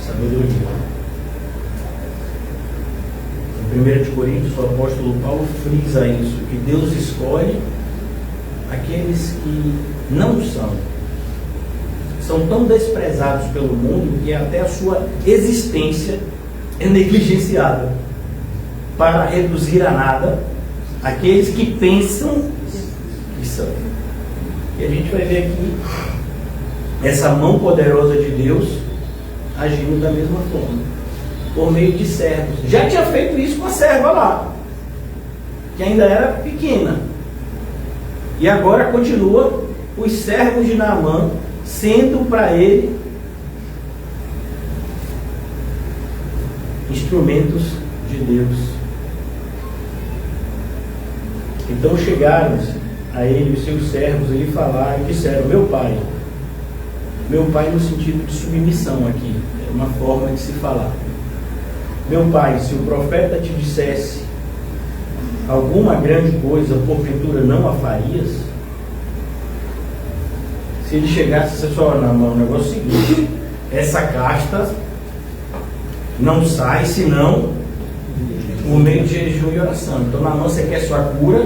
sabedoria. Em 1 Coríntios, o apóstolo Paulo frisa isso, que Deus escolhe aqueles que não são tão desprezados pelo mundo que até a sua existência é negligenciada, para reduzir a nada aqueles que pensam que são. E a gente vai ver aqui essa mão poderosa de Deus agindo da mesma forma, por meio de servos. Já tinha feito isso com a serva lá, que ainda era pequena, e agora continua os servos de Naamã sendo para ele instrumentos de Deus. Então chegaram a ele os seus servos, e falaram e disseram: meu pai no sentido de submissão aqui, é uma forma de se falar. Meu pai, se o profeta te dissesse alguma grande coisa, porventura não a farias? Se ele chegasse e dissesse: olha, Naamã, o negócio é o seguinte, essa casta não sai senão por meio de jejum e oração. Então, Naamã, você quer sua cura?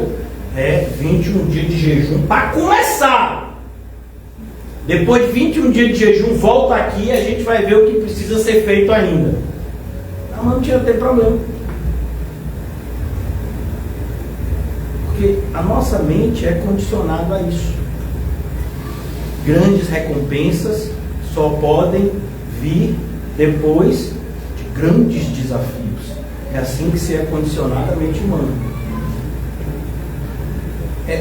É 21 dias de jejum para começar. Depois de 21 dias de jejum, volta aqui e a gente vai ver o que precisa ser feito ainda. Não tinha ter problema. Porque a nossa mente é condicionada a isso. Grandes recompensas só podem vir depois de grandes desafios. É assim que se é condicionada a mente humana.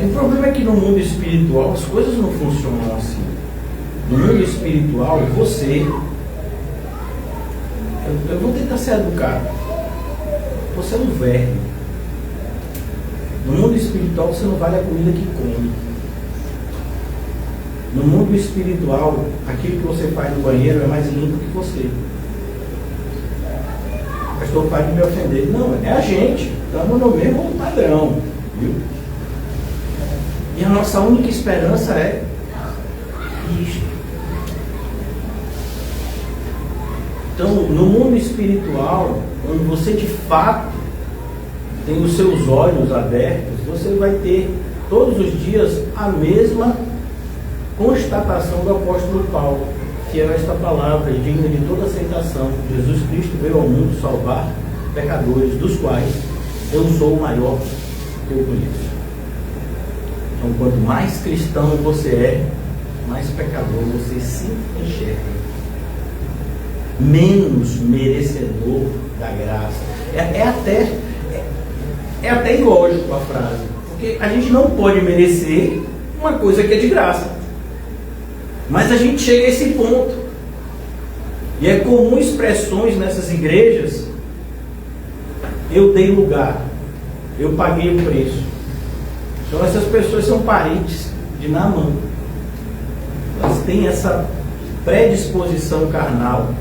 O problema é que no mundo espiritual as coisas não funcionam assim. No mundo espiritual, eu vou tentar ser educado. Você é um verme. No mundo espiritual você não vale a comida que come. No mundo espiritual, aquilo que você faz no banheiro é mais limpo que você. O pastor para de me ofender. Não, é a gente. Estamos no mesmo padrão. Viu? E a nossa única esperança é Cristo. Então, no mundo espiritual, quando você de fato tem os seus olhos abertos, você vai ter todos os dias a mesma constatação do apóstolo Paulo, que é esta palavra, digna de toda aceitação: Jesus Cristo veio ao mundo salvar pecadores, dos quais eu sou o maior que eu conheço. Então, quanto mais cristão você é, mais pecador você se enxerga, menos merecedor da graça. É até ilógico a frase, porque a gente não pode merecer uma coisa que é de graça, mas a gente chega a esse ponto, e é comum expressões nessas igrejas eu dei lugar, eu paguei o preço. Então essas pessoas são parentes de Naamã. Elas têm essa predisposição carnal.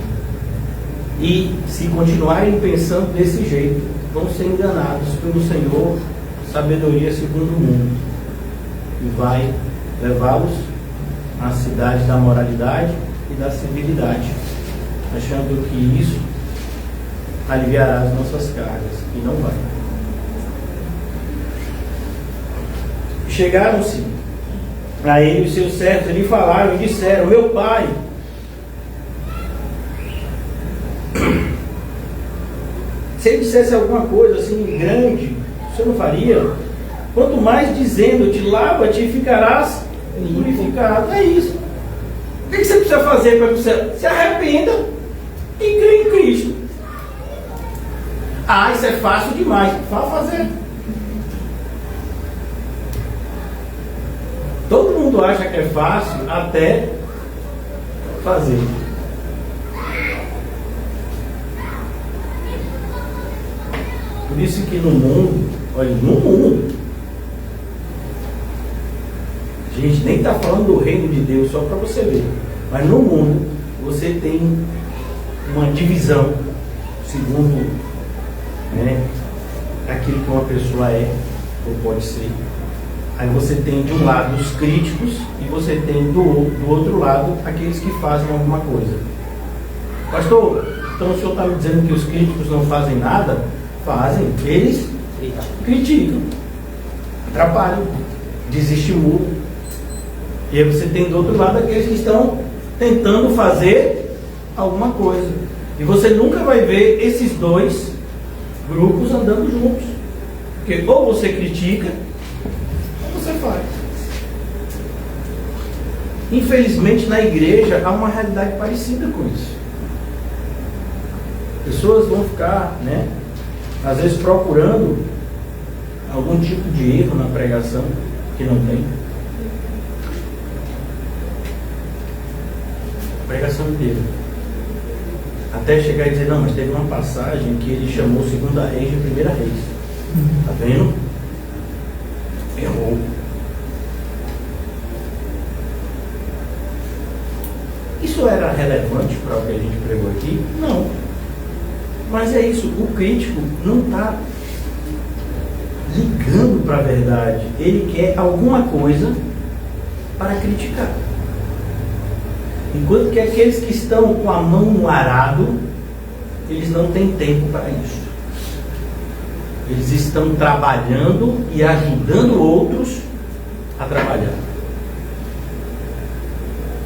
E se continuarem pensando desse jeito, vão ser enganados pelo Senhor, sabedoria segundo o mundo. E vai levá-los à cidade da moralidade e da civilidade, achando que isso aliviará as nossas cargas. E não vai. Chegaram-se a ele os seus servos, e lhe falaram e disseram: meu pai, se ele dissesse alguma coisa assim grande, você não faria? Quanto mais dizendo-te, lava-te e ficarás purificado. É isso. O que você precisa fazer para você? Se arrependa e crê em Cristo. Ah, isso é fácil demais. Vá fazer. Todo mundo acha que é fácil até fazer. Por isso que no mundo, olha, no mundo, a gente nem está falando do reino de Deus, só para você ver, mas no mundo você tem uma divisão segundo, né, aquilo que uma pessoa é ou pode ser. Aí você tem de um lado os críticos e você tem do outro lado aqueles que fazem alguma coisa. Pastor, então o senhor está me dizendo que os críticos não fazem nada? Fazem, eles criticam, atrapalham, desestimulam. E aí você tem do outro lado aqueles que estão tentando fazer alguma coisa. E você nunca vai ver esses dois grupos andando juntos. Porque ou você critica, ou você faz. Infelizmente na igreja há uma realidade parecida com isso. Pessoas vão ficar, né, às vezes procurando algum tipo de erro na pregação que não tem. Pregação inteira. Até chegar e dizer, não, mas teve uma passagem que ele chamou segunda Reis de primeira Reis. Tá vendo? Errou. Isso era relevante para o que a gente pregou aqui? Não. Mas é isso, o crítico não está ligando para a verdade. Ele quer alguma coisa para criticar. Enquanto que aqueles que estão com a mão no arado, eles não têm tempo para isso. Eles estão trabalhando e ajudando outros a trabalhar.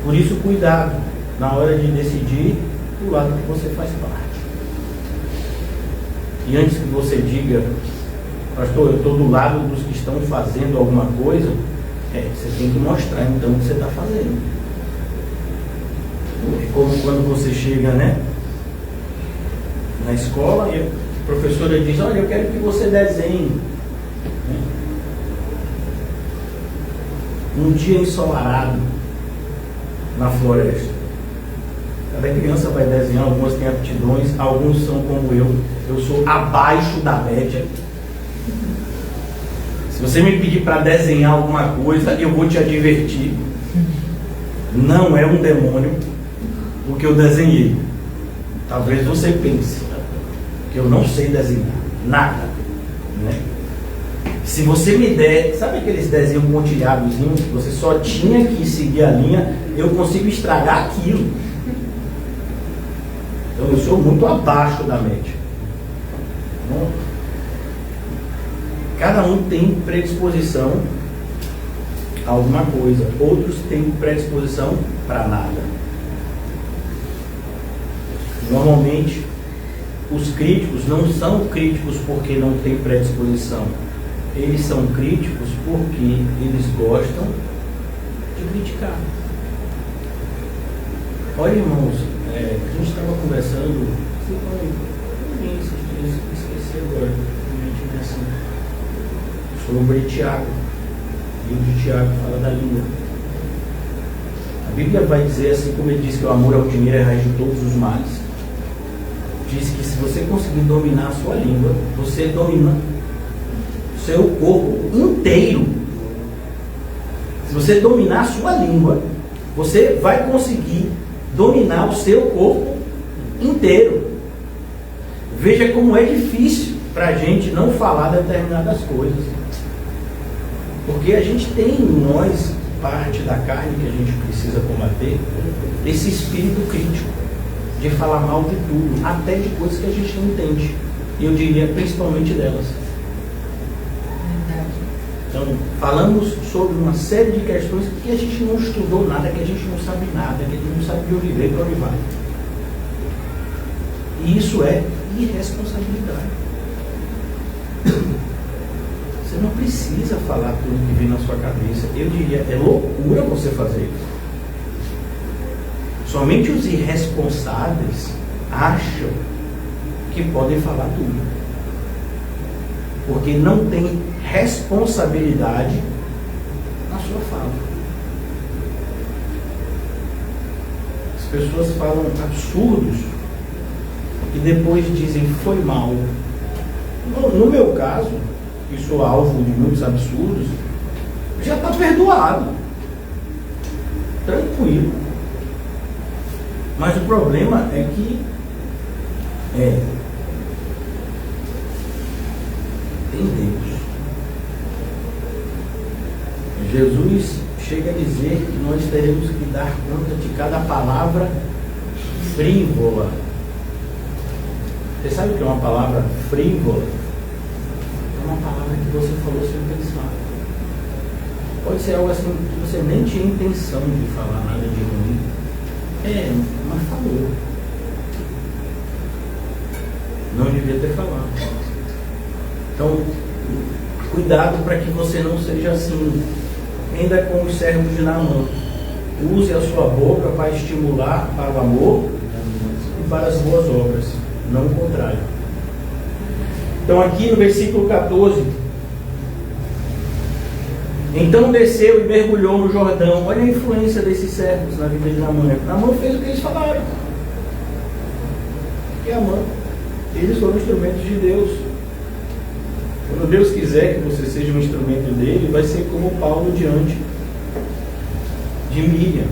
Por isso, cuidado na hora de decidir do lado que você faz parte. E antes que você diga, pastor, eu estou do lado dos que estão fazendo alguma coisa, você tem que mostrar então o que você está fazendo. É como quando você chega, né, na escola e a professora diz, olha, eu quero que você desenhe, né, um dia ensolarado na floresta. Cada criança vai desenhar, algumas têm aptidões, alguns são como eu sou abaixo da média. Se você me pedir para desenhar alguma coisa, eu vou te advertir. Não é um demônio o que eu desenhei. Talvez você pense que eu não sei desenhar nada, né? Se você me der, sabe aqueles desenhos pontilhadozinhos que você só tinha que seguir a linha, eu consigo estragar aquilo. Então eu sou muito abaixo da média. Bom, cada um tem predisposição a alguma coisa, outros têm predisposição para nada. Normalmente, os críticos não são críticos porque não têm predisposição. Eles são críticos porque eles gostam de criticar. Olha, irmãos, a gente estava conversando, esqueci agora, sobre Tiago. O livro de Tiago fala da língua. A Bíblia vai dizer assim, como ele diz que o amor ao dinheiro é a raiz de todos os males. diz que se você conseguir dominar a sua língua, você domina o seu corpo inteiro. Se você dominar a sua língua, você vai conseguir dominar o seu corpo inteiro. Veja como é difícil para a gente não falar determinadas coisas. Porque a gente tem em nós, parte da carne que a gente precisa combater, esse espírito crítico de falar mal de tudo, até de coisas que a gente não entende. E eu diria principalmente delas. Então, falamos sobre uma série de questões que a gente não estudou nada, que a gente não sabe nada, que a gente não sabe de onde veio para onde vai. E isso é irresponsabilidade. Você não precisa falar tudo que vem na sua cabeça. Eu diria, é loucura você fazer isso. Somente os irresponsáveis acham que podem falar tudo. Porque não tem responsabilidade na sua fala. As pessoas falam absurdos e depois dizem foi mal. No meu caso, que sou alvo de muitos absurdos, já está perdoado. Tranquilo. Mas o problema é que tem Deus. Jesus chega a dizer que nós teremos que dar conta de cada palavra frívola. Você sabe o que é uma palavra frívola? É uma palavra que você falou sem pensar. Pode ser algo assim que você nem tinha intenção de falar nada de ruim. Mas falou. Não devia ter falado. Então, cuidado para que você não seja assim, ainda como os servos de Naamã. Use a sua boca para estimular para o amor e para as boas obras, não o contrário. Então, aqui no versículo 14, então desceu e mergulhou no Jordão. Olha a influência desses servos na vida de Naamã. Naamã fez o que eles falaram. E Naamã, eles foram instrumentos de Deus. Quando Deus quiser que você seja um instrumento dele, vai ser como Paulo diante de Miriam.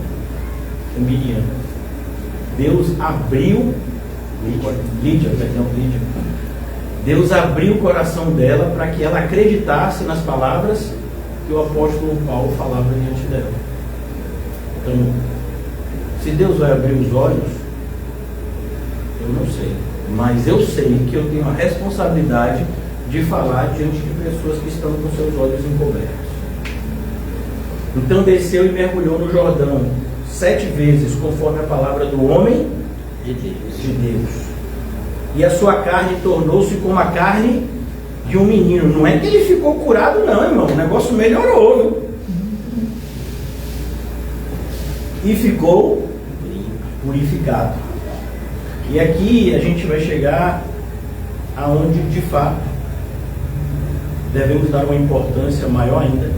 Deus abriu Lídia. Deus abriu o coração dela para que ela acreditasse nas palavras que o apóstolo Paulo falava diante dela. Então, se Deus vai abrir os olhos, eu não sei. Mas eu sei que eu tenho a responsabilidade de falar diante de pessoas que estão com seus olhos encobertos. Então desceu e mergulhou no Jordão 7 vezes, conforme a palavra do homem de Deus. E a sua carne tornou-se como a carne de um menino. Não é que ele ficou curado não, irmão. O negócio melhorou, viu? E ficou purificado. E aqui a gente vai chegar aonde de fato devemos dar uma importância maior ainda.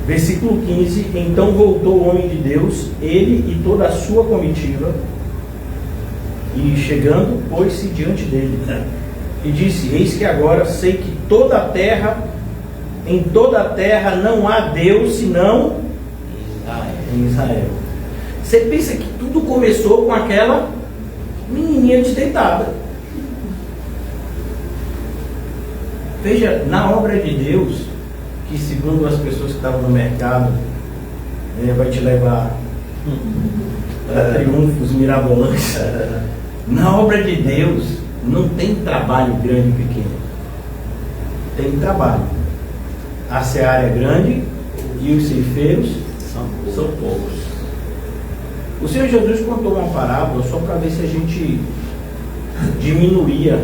Versículo 15: então voltou o homem de Deus, ele e toda a sua comitiva, e chegando, pôs-se diante dele, e disse: eis que agora sei que em toda a terra não há Deus senão em Israel. Você pensa que tudo começou com aquela menininha desdeitada. Veja, na obra de Deus, que segundo as pessoas que estavam no mercado, vai te levar a triunfos mirabolantes. Na obra de Deus não tem trabalho grande e pequeno. Tem trabalho. A seara é grande e os ceifeiros são poucos. O Senhor Jesus contou uma parábola só para ver se a gente diminuía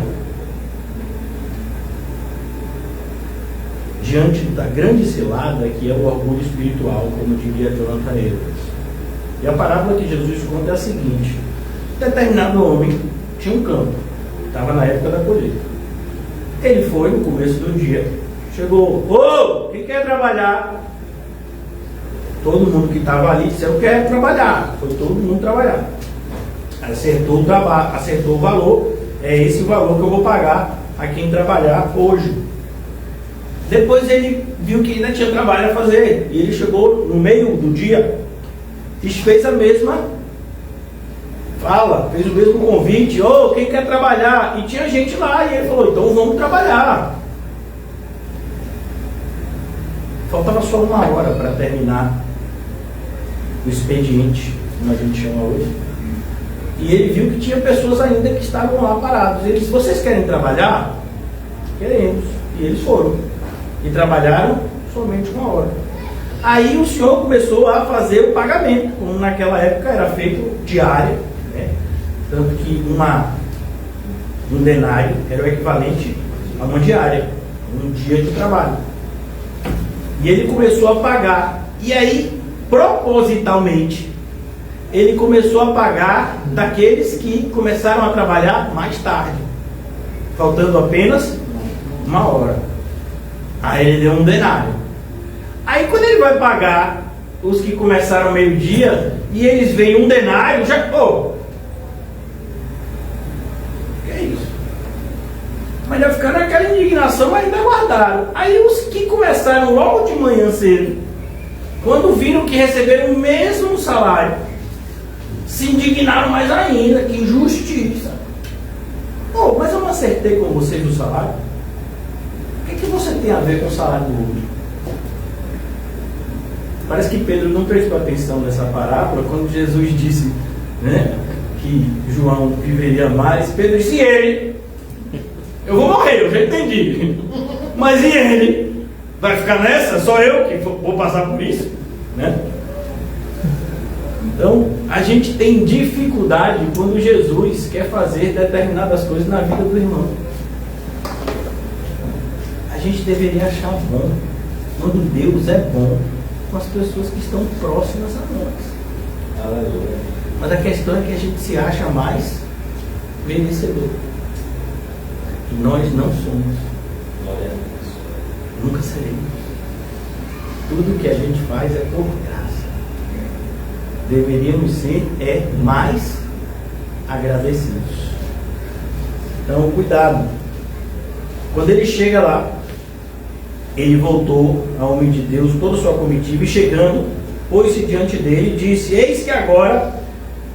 diante da grande cilada que é o orgulho espiritual, como diria Jonathan Edwards. E a parábola que Jesus conta é a seguinte: determinado homem tinha um campo, estava na época da colheita. Ele foi no começo do dia, chegou: ô, quem quer trabalhar? Todo mundo que estava ali disse: eu quero trabalhar. Foi todo mundo trabalhar. acertou o trabalho, acertou o valor, é esse o valor que eu vou pagar a quem trabalhar hoje. Depois ele viu que ainda tinha trabalho a fazer, e ele chegou no meio do dia e fez a mesma fala, fez o mesmo convite: ô, quem quer trabalhar? E tinha gente lá, e ele falou: então vamos trabalhar. Faltava só 1 hora para terminar o expediente, como a gente chama hoje. E ele viu que tinha pessoas ainda que estavam lá parados. Ele disse: vocês querem trabalhar? Queremos. E eles foram. E trabalharam somente 1 hora. Aí o senhor começou a fazer o pagamento, como naquela época era feito diária, né? Tanto que um denário era o equivalente a uma diária, um dia de trabalho. E ele começou a pagar. E aí, propositalmente, ele começou a pagar daqueles que começaram a trabalhar mais tarde, faltando apenas 1 hora. Aí ele deu um denário. Aí quando ele vai pagar os que começaram meio-dia e eles veem um denário, já... Oh, que é isso? Mas já ficaram naquela indignação, mas ainda guardaram. Aí os que começaram logo de manhã cedo, quando viram que receberam o mesmo salário, se indignaram mais ainda. Que injustiça! Oh, mas eu não acertei com vocês o salário? O que você tem a ver com o salário do outro? Parece que Pedro não prestou atenção nessa parábola quando Jesus disse, né, que João viveria mais. Pedro disse: e ele? Eu vou morrer, eu já entendi. Mas e ele? Vai ficar nessa? Só eu que vou passar por isso? Né? Então, a gente tem dificuldade quando Jesus quer fazer determinadas coisas na vida do irmão. A gente deveria achar bom quando Deus é bom com as pessoas que estão próximas a nós. Aleluia. Mas a questão é que a gente se acha mais merecedor. E nós não somos. Glória a Deus. Nunca seremos. Tudo que a gente faz é por graça. Deveríamos ser mais agradecidos. Então, cuidado. Quando ele chega lá, ele voltou ao homem de Deus, toda a sua comitiva, e chegando, pôs-se diante dele e disse: eis que agora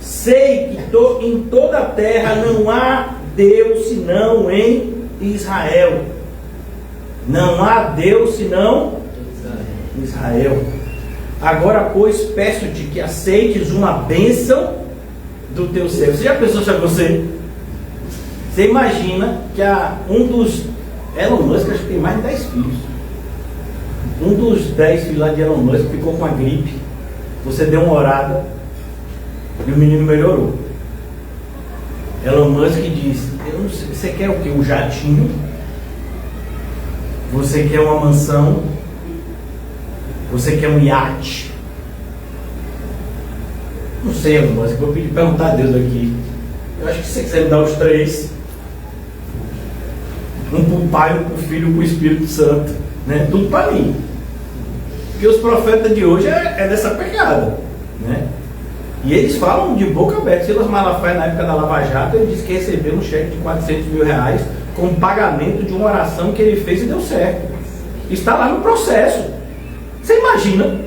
sei que em toda a terra não há Deus senão em Israel. Não há Deus senão em Israel. Agora, pois, peço-te que aceites uma bênção do teu servo. Você já pensou se é você? Você imagina que um dos... Elon Musk, acho que tem mais de 10 filhos. Um dos 10 filhos lá de Elon Musk ficou com a gripe. Você deu uma orada e o menino melhorou. Elon Musk disse: eu não sei, você quer o que? Um jatinho? Você quer uma mansão? Você quer um iate? Não sei, Elon Musk, vou perguntar a Deus aqui. Eu acho que se você quiser me dar os 3, um para o Pai, um para o Filho, um para o Espírito Santo, né? Tudo para mim. Porque os profetas de hoje é dessa pegada, né? E eles falam de boca aberta. Silas Malafaia, na época da Lava Jato, ele disse que recebeu um cheque de 400 mil reais como pagamento de uma oração que ele fez e deu certo. Está lá no processo. Você imagina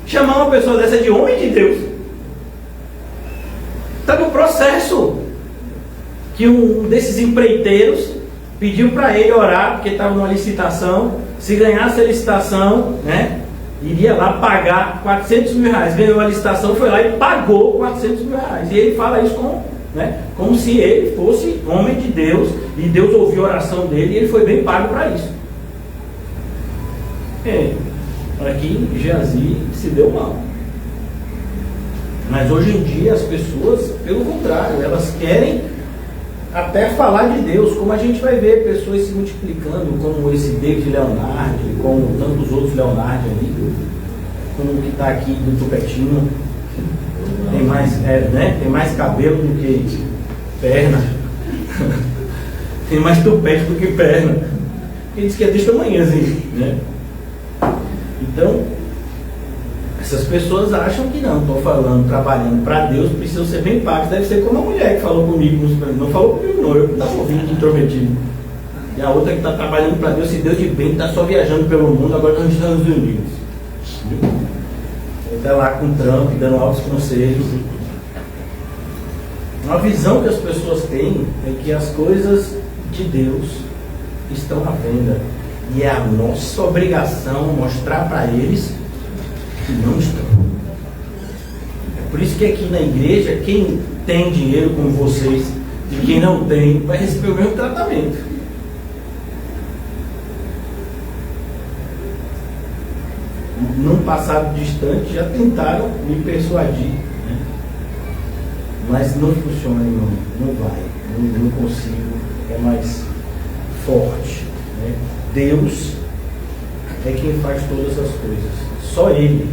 chamar uma pessoa dessa de homem de Deus? Está no processo. Que um desses empreiteiros pediu para ele orar, porque estava numa licitação. Se ganhasse a licitação, né, iria lá pagar 400 mil reais. Ganhou a licitação, foi lá e pagou 400 mil reais. E ele fala isso como se ele fosse homem de Deus, e Deus ouviu a oração dele e ele foi bem pago para isso. Aqui Geazi se deu mal. Mas hoje em dia as pessoas, pelo contrário, elas querem até falar de Deus, como a gente vai ver pessoas se multiplicando, como esse David Leonardi, como tantos outros Leonardi ali, como o que está aqui do Tupetinho, tem mais cabelo do que perna, tem mais tupete do que perna, ele diz que é desse tamanhozinho, né? Então, Essas pessoas acham que não, estou falando, trabalhando para Deus, precisam ser bem pagos. Deve ser como a mulher que falou comigo, não falou comigo não, eu não estava ouvindo intrometido. E a outra que está trabalhando para Deus, se Deus de bem, está só viajando pelo mundo, agora nós estamos nos Estados Unidos. Está lá com Trump, dando altos conselhos. Uma visão que as pessoas têm é que as coisas de Deus estão à venda. E é a nossa obrigação mostrar para eles que não estão. É por isso que aqui na igreja, quem tem dinheiro como vocês e quem não tem, vai receber o mesmo tratamento. Num passado distante já tentaram me persuadir, né? Mas não funciona, não vai, não consigo, é mais forte, né? Deus é quem faz todas as coisas, só Ele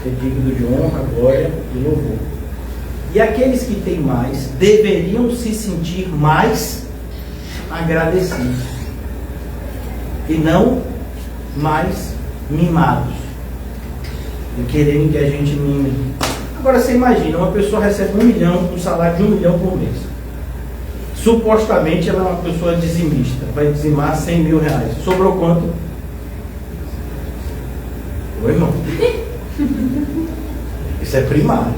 é digno de honra, glória e louvor. E aqueles que têm mais deveriam se sentir mais agradecidos e não mais mimados e quererem que a gente mime. Agora você imagina, uma pessoa recebe 1 milhão, um salário de 1 milhão por mês. Supostamente ela é uma pessoa dizimista, vai dizimar 100 mil reais. Sobrou quanto? Oi, irmão? Isso é primário.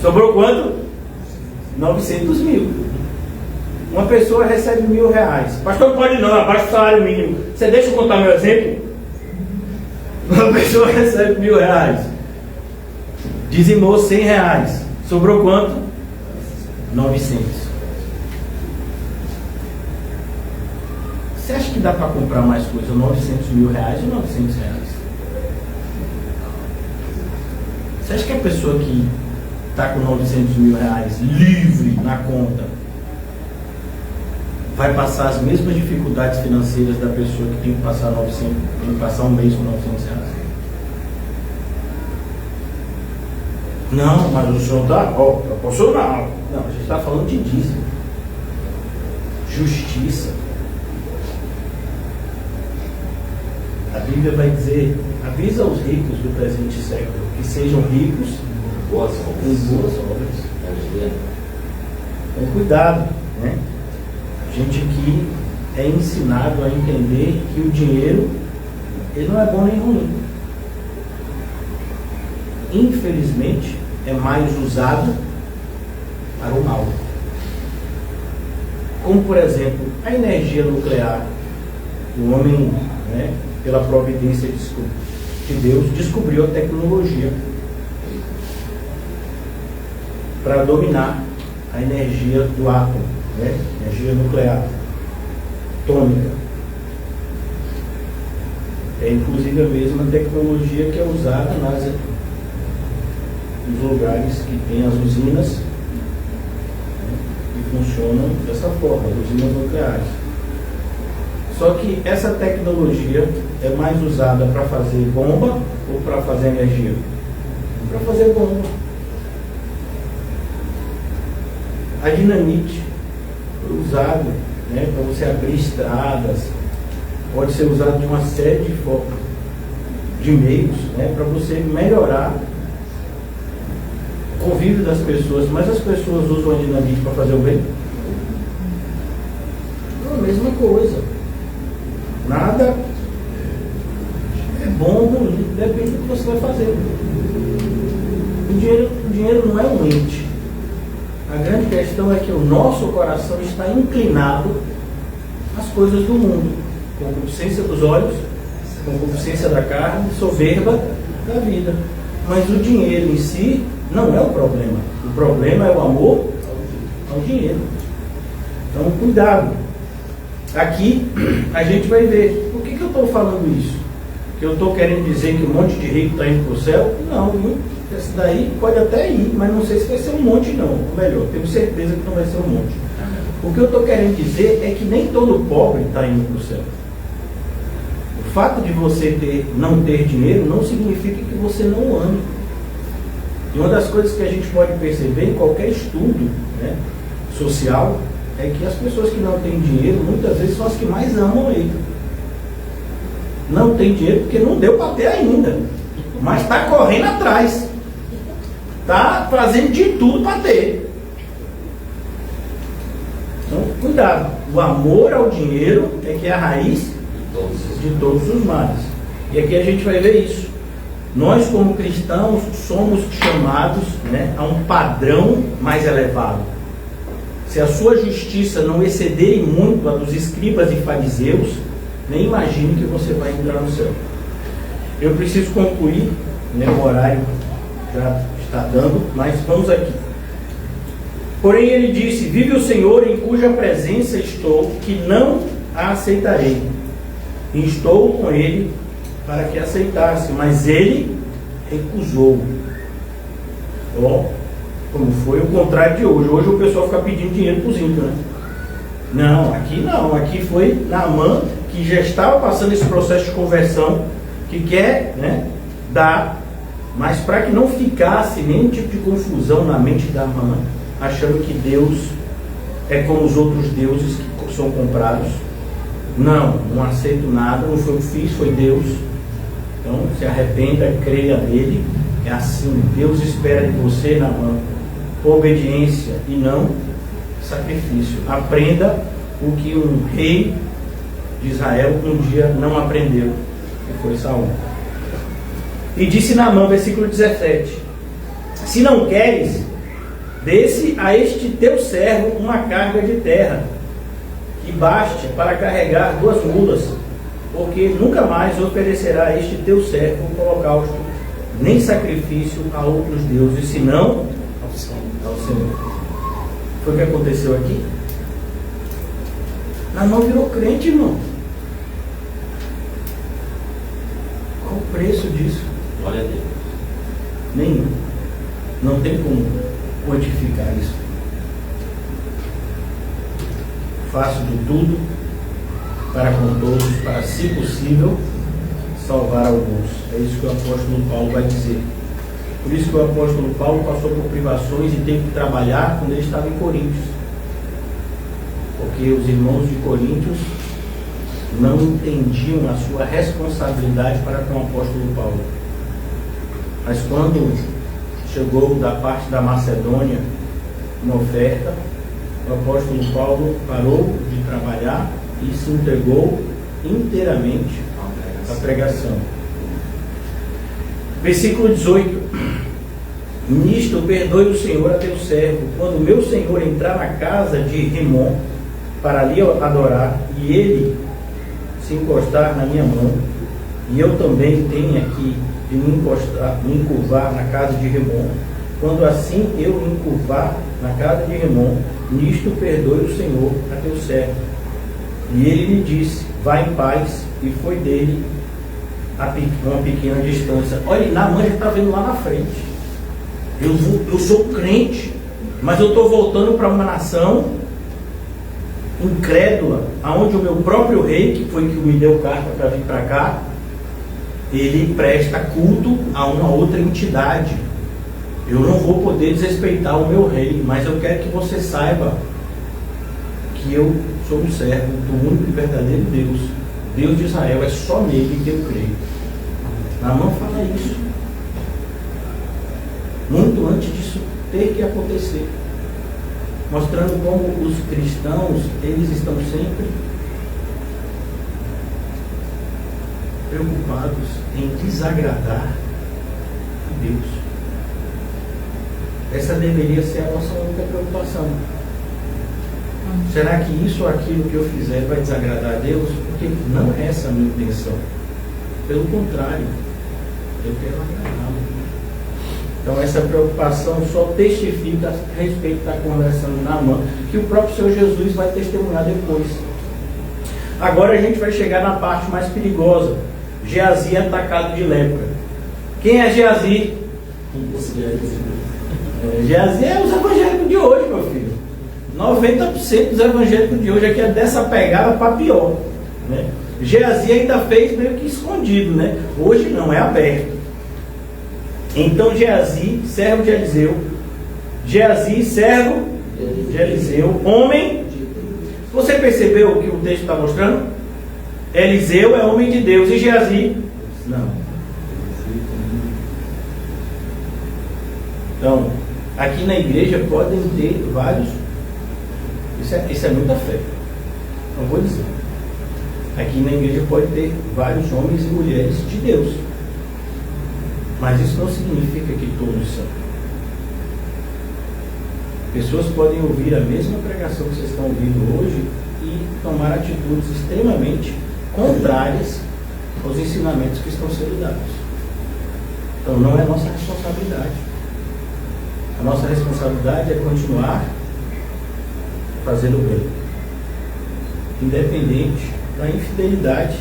Sobrou quanto? 900 mil. Uma pessoa recebe 1.000 reais. Pastor, pode não, abaixo do salário mínimo. Você deixa eu contar meu exemplo? Uma pessoa recebe 1.000 reais. Dizimou 100 reais. Sobrou quanto? 900. Você acha que dá para comprar mais coisa? 900 mil reais ou 900 reais? Você acha que a pessoa que está com 900 mil reais livre na conta vai passar as mesmas dificuldades financeiras da pessoa que tem que passar 900, tem que passar um mês com 900 reais? Não, mas o senhor está proporcional. Não, a gente está falando de dízimo, justiça. A Bíblia vai dizer: avisa aos ricos do presente século que sejam ricos em boas obras. Com cuidado, né? A gente aqui é ensinado a entender que o dinheiro, ele não é bom nem ruim. Infelizmente, é mais usado para o mal. Como, por exemplo, a energia nuclear. O homem, né, pela providência de Deus, descobriu a tecnologia para dominar a energia do átomo, né? Energia nuclear, atômica. É inclusive a mesma tecnologia que é usada nos lugares que tem as usinas, né, que funcionam dessa forma, as usinas nucleares. Só que essa tecnologia é mais usada para fazer bomba ou para fazer energia? Para fazer bomba. A dinamite foi usada, né, para você abrir estradas, pode ser usado de uma série de meios, né, para você melhorar o convívio das pessoas. Mas as pessoas usam a dinamite para fazer o bem? É a mesma coisa. Nada é bom ou ruim, depende do que você vai fazer. O dinheiro não é um ente. A grande questão é que o nosso coração está inclinado às coisas do mundo, concupiscência dos olhos, concupiscência da carne, soberba da vida. Mas o dinheiro em si não é o problema. O problema é o amor ao dinheiro. Então, cuidado. Aqui a gente vai ver. Por que eu estou falando isso? Que eu estou querendo dizer que um monte de rico está indo para o céu? Não, viu? Esse daí pode até ir, mas não sei se vai ser um monte não. Ou melhor, tenho certeza que não vai ser um monte. O que eu estou querendo dizer é que nem todo pobre está indo para o céu. O fato de você não ter dinheiro não significa que você não ame. E uma das coisas que a gente pode perceber em qualquer estudo, né, social, é que as pessoas que não têm dinheiro muitas vezes são as que mais amam ele. Não tem dinheiro porque não deu para ter ainda. mas está correndo atrás. Está fazendo de tudo para ter. Então, cuidado. O amor ao dinheiro é que é a raiz de todos os males. E aqui a gente vai ver isso. Nós, como cristãos, somos chamados, né, a um padrão mais elevado. Se a sua justiça não exceder muito a dos escribas e fariseus, nem imagine que você vai entrar no céu. Eu preciso concluir, né, o horário já está dando, mas vamos aqui. Porém ele disse: vive o Senhor em cuja presença estou, que não a aceitarei. E estou com ele para que aceitasse, mas ele recusou. Ó, como foi o contrário de hoje. Hoje o pessoal fica pedindo dinheiro para os ímpios, né? Não, aqui não. Aqui foi Naamã, que já estava passando esse processo de conversão, que quer, né, dar, mas para que não ficasse nenhum tipo de confusão na mente da Naamã, achando que Deus é como os outros deuses que são comprados. Não aceito nada, não foi o que fiz, foi Deus. Então se arrependa, creia nele. É assim, Deus espera de você, Naamã, obediência e não sacrifício. Aprenda o que um rei de Israel um dia não aprendeu, que foi Saul. E disse Naamã, versículo 17: se não queres, desse a este teu servo uma carga de terra, que baste para carregar 2 mulas, porque nunca mais oferecerá a este teu servo holocausto, nem sacrifício a outros deuses, senão ao Senhor. Foi o que aconteceu aqui. Naamã virou crente, irmão. Qual o preço disso? Glória a Deus. Nenhum. Não tem como quantificar isso. Faço de tudo para com todos, para, se possível, salvar alguns. É isso que o apóstolo Paulo vai dizer. Por isso que o apóstolo Paulo passou por privações e teve que trabalhar quando ele estava em Coríntios. Porque os irmãos de Coríntios não entendiam a sua responsabilidade para com o apóstolo Paulo. Mas quando chegou da parte da Macedônia uma oferta, o apóstolo Paulo parou de trabalhar e se entregou inteiramente à pregação. Versículo 18: nisto perdoe o Senhor a teu servo, quando meu senhor entrar na casa de Rimon para ali adorar, e ele se encostar na minha mão, e eu também tenha que me encurvar na casa de Rimon, quando assim eu me encurvar na casa de Rimon, nisto perdoe o Senhor a teu servo. E ele lhe disse: vá em paz, e foi dele a uma pequena distância. Olha, Naamã já está vendo lá na frente. Eu sou crente, mas eu estou voltando para uma nação incrédula, aonde o meu próprio rei, que foi que me deu carta para vir para cá, ele presta culto a uma outra entidade. Eu não vou poder desrespeitar o meu rei, mas eu quero que você saiba que eu sou um servo do único e verdadeiro Deus, Deus de Israel. É só nele que eu creio. Naamã fala isso muito antes disso ter que acontecer, mostrando como os cristãos, eles estão sempre preocupados em desagradar a Deus. Essa deveria ser a nossa única preocupação. Será que isso ou aquilo que eu fizer vai desagradar a Deus? Porque não é essa a minha intenção. Pelo contrário, eu quero agradá-lo. Então essa preocupação só testifica a respeito da conversão de Naamã, que o próprio Senhor Jesus vai testemunhar depois. Agora a gente vai chegar na parte mais perigosa. Geazi atacado de lepra. Quem é Geazi? Geazi é os evangélicos de hoje, meu filho. 90% dos evangélicos de hoje aqui é dessa pegada para pior, né? Geazi ainda fez meio que escondido, né? Hoje não, é aberto. Então Geazi, servo de Eliseu, Geazi, servo de Eliseu, homem. Você percebeu o que o texto está mostrando? Eliseu é homem de Deus e Geazi não. Então, aqui na igreja podem ter vários. Isso é muita fé. Não vou dizer. Aqui na igreja pode ter vários homens e mulheres de Deus. Mas isso não significa que todos são. Pessoas podem ouvir a mesma pregação que vocês estão ouvindo hoje e tomar atitudes extremamente contrárias aos ensinamentos que estão sendo dados. Então não é nossa responsabilidade. A nossa responsabilidade é continuar fazendo bem, independente da infidelidade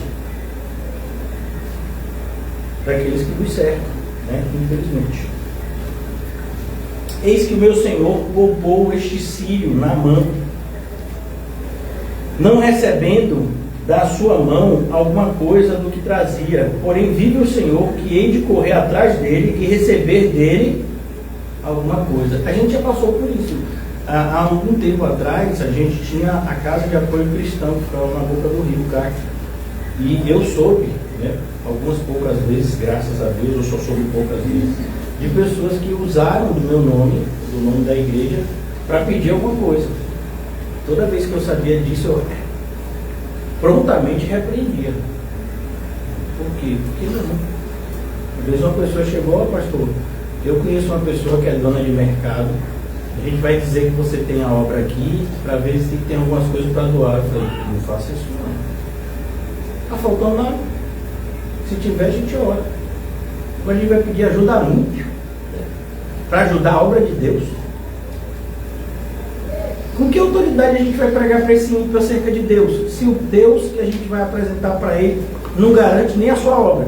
daqueles que nos cercam, né? Infelizmente. Eis que o meu Senhor poupou este sírio na mão, não recebendo da sua mão alguma coisa do que trazia. Porém vive o Senhor que hei de correr atrás dele e receber dele alguma coisa. A gente já passou por isso. Há algum tempo atrás, a gente tinha a Casa de Apoio Cristão, que ficava na boca do rio, CAC. E eu soube, né, algumas poucas vezes, graças a Deus, eu só soube poucas vezes, de pessoas que usaram do meu nome, do nome da igreja, para pedir alguma coisa. Toda vez que eu sabia disso, eu prontamente repreendia. Por quê? Porque não. Às vezes uma pessoa chegou, pastor, eu conheço uma pessoa que é dona de mercado, a gente vai dizer que você tem a obra aqui, para ver se tem algumas coisas para doar. Eu falei, não faça isso não. Está faltando nada. Se tiver, a gente ora. Mas a gente vai pedir ajuda a ímpio, para ajudar a obra de Deus. Com que autoridade a gente vai pregar para esse ímpio acerca de Deus, se o Deus que a gente vai apresentar para ele não garante nem a sua obra?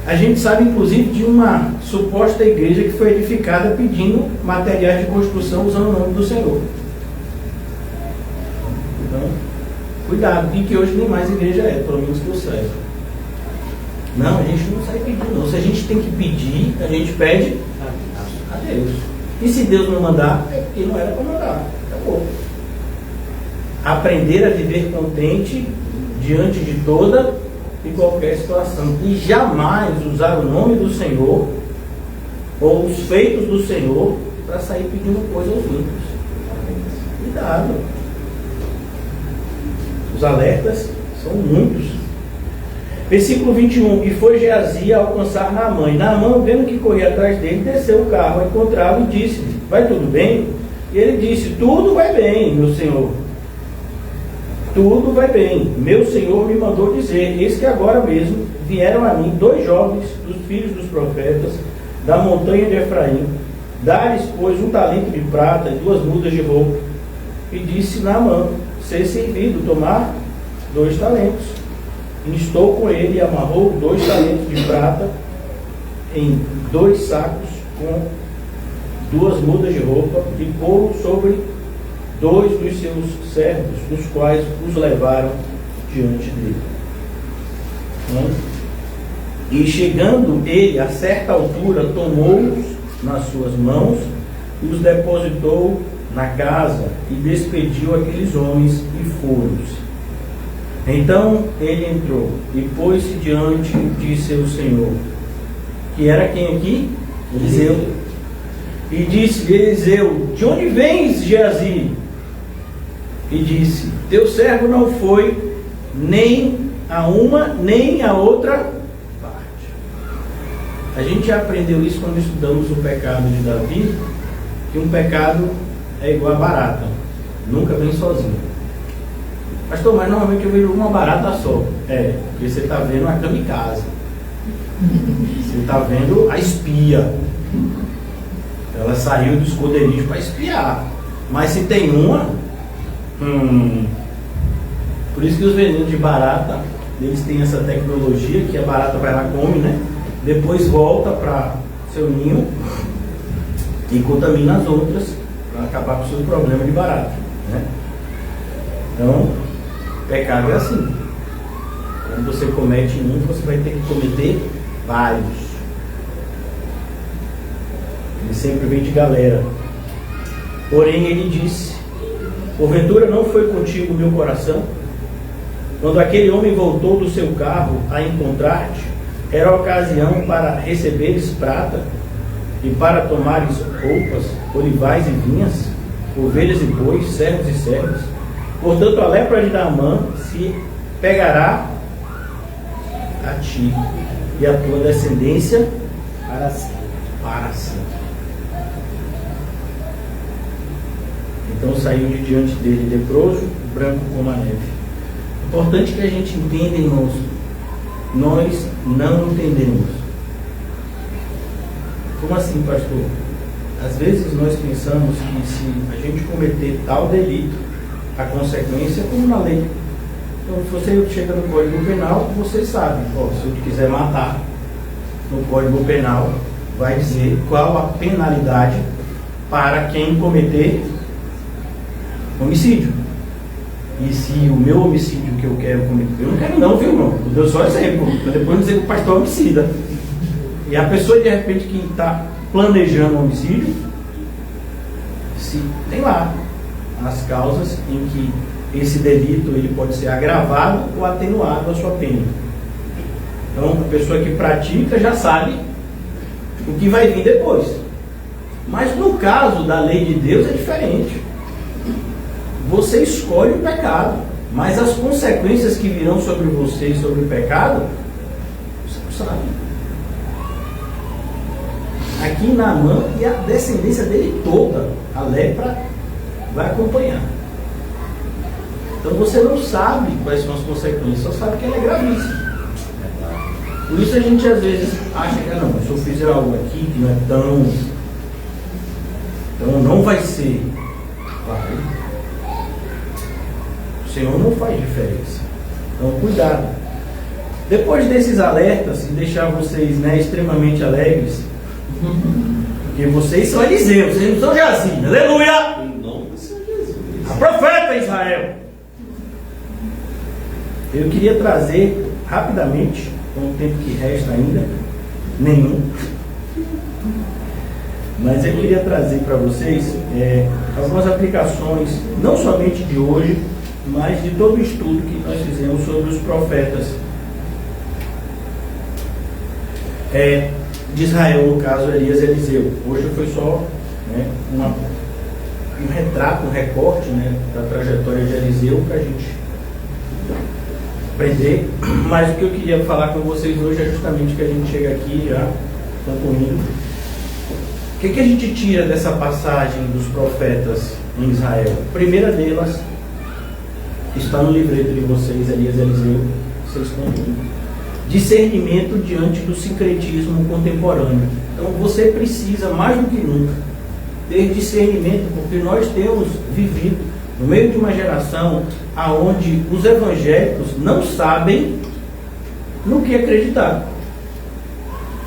A gente sabe inclusive de uma suposta igreja que foi edificada pedindo materiais de construção usando o nome do Senhor. Então, cuidado, e que hoje nem mais igreja é, pelo menos que eu saiba. Não, a gente não sai pedindo não. Se a gente tem que pedir, a gente pede a Deus. E se Deus não mandar, é porque não era para mandar. Acabou. Aprender a viver contente diante de toda e qualquer situação. E jamais usar o nome do Senhor ou os feitos do Senhor para sair pedindo coisa aos ímpios. Cuidado. Os alertas são muitos. Versículo 21. E foi Geazi a alcançar Naamã. E Naamã, vendo que corria atrás dele, desceu o carro a encontrá-lo e disse-lhe, vai tudo bem? E ele disse, tudo vai bem, meu senhor. Tudo vai bem. Meu senhor me mandou dizer, eis que agora mesmo vieram a mim 2 jovens dos filhos dos profetas da montanha de Efraim, dar-lhes, pois, 1 talento de prata e 2 mudas de roupa. E disse Naamã, ser servido, tomar 2 talentos. Instou com ele e amarrou 2 talentos de prata em 2 sacos com 2 mudas de roupa e pô-lo sobre 2 dos seus servos, dos quais os levaram diante dele. E chegando ele a certa altura, tomou-os nas suas mãos e os depositou na casa e despediu aqueles homens e foram-se. Então ele entrou e pôs-se diante de seu senhor, que era quem aqui? Eliseu. E disse-lhe Eliseu, de onde vens, Geazi? E disse, teu servo não foi nem a uma nem a outra parte. A gente já aprendeu isso quando estudamos o pecado de Davi, que um pecado é igual a barata, nunca vem sozinho. Pastor, mas normalmente eu vejo uma barata só. Porque você está vendo a kamikaze. Você está vendo a espia. Ela saiu do esconderijo para espiar. Mas se tem uma... Por isso que os venenos de barata, eles têm essa tecnologia que a barata vai lá, come, né? Depois volta para seu ninho e contamina as outras para acabar com o seu problema de barata, né? Então, pecado é assim. Quando você comete um, você vai ter que cometer vários. Ele sempre vem de galera. Porém ele disse, porventura não foi contigo o meu coração? Quando aquele homem voltou do seu carro a encontrar-te, era ocasião para receberes prata e para tomares roupas, olivais e vinhas, ovelhas e bois, servos e servas. Portanto, a lepra de Naamã se pegará a ti e a tua descendência Para sempre. para sempre. Então saiu de diante dele leproso, branco como a neve. Importante que a gente entenda, irmãos, nós não entendemos. Como assim, pastor? Às vezes nós pensamos que se a gente cometer tal delito, a consequência é como na lei. Então, se você chega no Código Penal, você sabe, se eu quiser matar, no Código Penal vai dizer qual a penalidade para quem cometer homicídio. E se o meu homicídio que eu quero cometer, eu não quero não, viu, irmão? Eu dou só exemplo, para depois dizer que o pastor é homicida. E a pessoa, de repente, que está planejando um homicídio, se tem lá as causas em que esse delito ele pode ser agravado ou atenuado a sua pena. Então, a pessoa que pratica já sabe o que vai vir depois. Mas no caso da lei de Deus é diferente. Você escolhe o pecado, mas as consequências que virão sobre você e sobre o pecado, você não sabe. Aqui em Naamã e a descendência dele toda, a lepra vai acompanhar. Então você não sabe quais são as consequências, só sabe que ela é gravíssima. Por isso a gente às vezes acha que não, se eu fizer algo aqui que não é tão... Então não vai ser. Vai. O Senhor não faz diferença. Então cuidado. Depois desses alertas e deixar vocês extremamente alegres, porque vocês são Eliseu, vocês não são Jazim. Aleluia! Em nome do Senhor Jesus. A profeta Israel. Eu queria trazer rapidamente, com o tempo que resta ainda, nenhum, mas eu queria trazer para vocês algumas aplicações, não somente de hoje, mas de todo o estudo que nós fizemos sobre os profetas de Israel, no caso Elias e Eliseu. Hoje foi só um retrato, um recorte da trajetória de Eliseu para a gente aprender, mas o que eu queria falar com vocês hoje é justamente que a gente chega aqui já concluindo. O que a gente tira dessa passagem dos profetas em Israel? A primeira delas está no livreto de vocês, Elias e Eliseu, vocês concluem. Discernimento diante do sincretismo contemporâneo. Então você precisa, mais do que nunca, ter discernimento, porque nós temos vivido no meio de uma geração onde os evangélicos não sabem no que acreditar.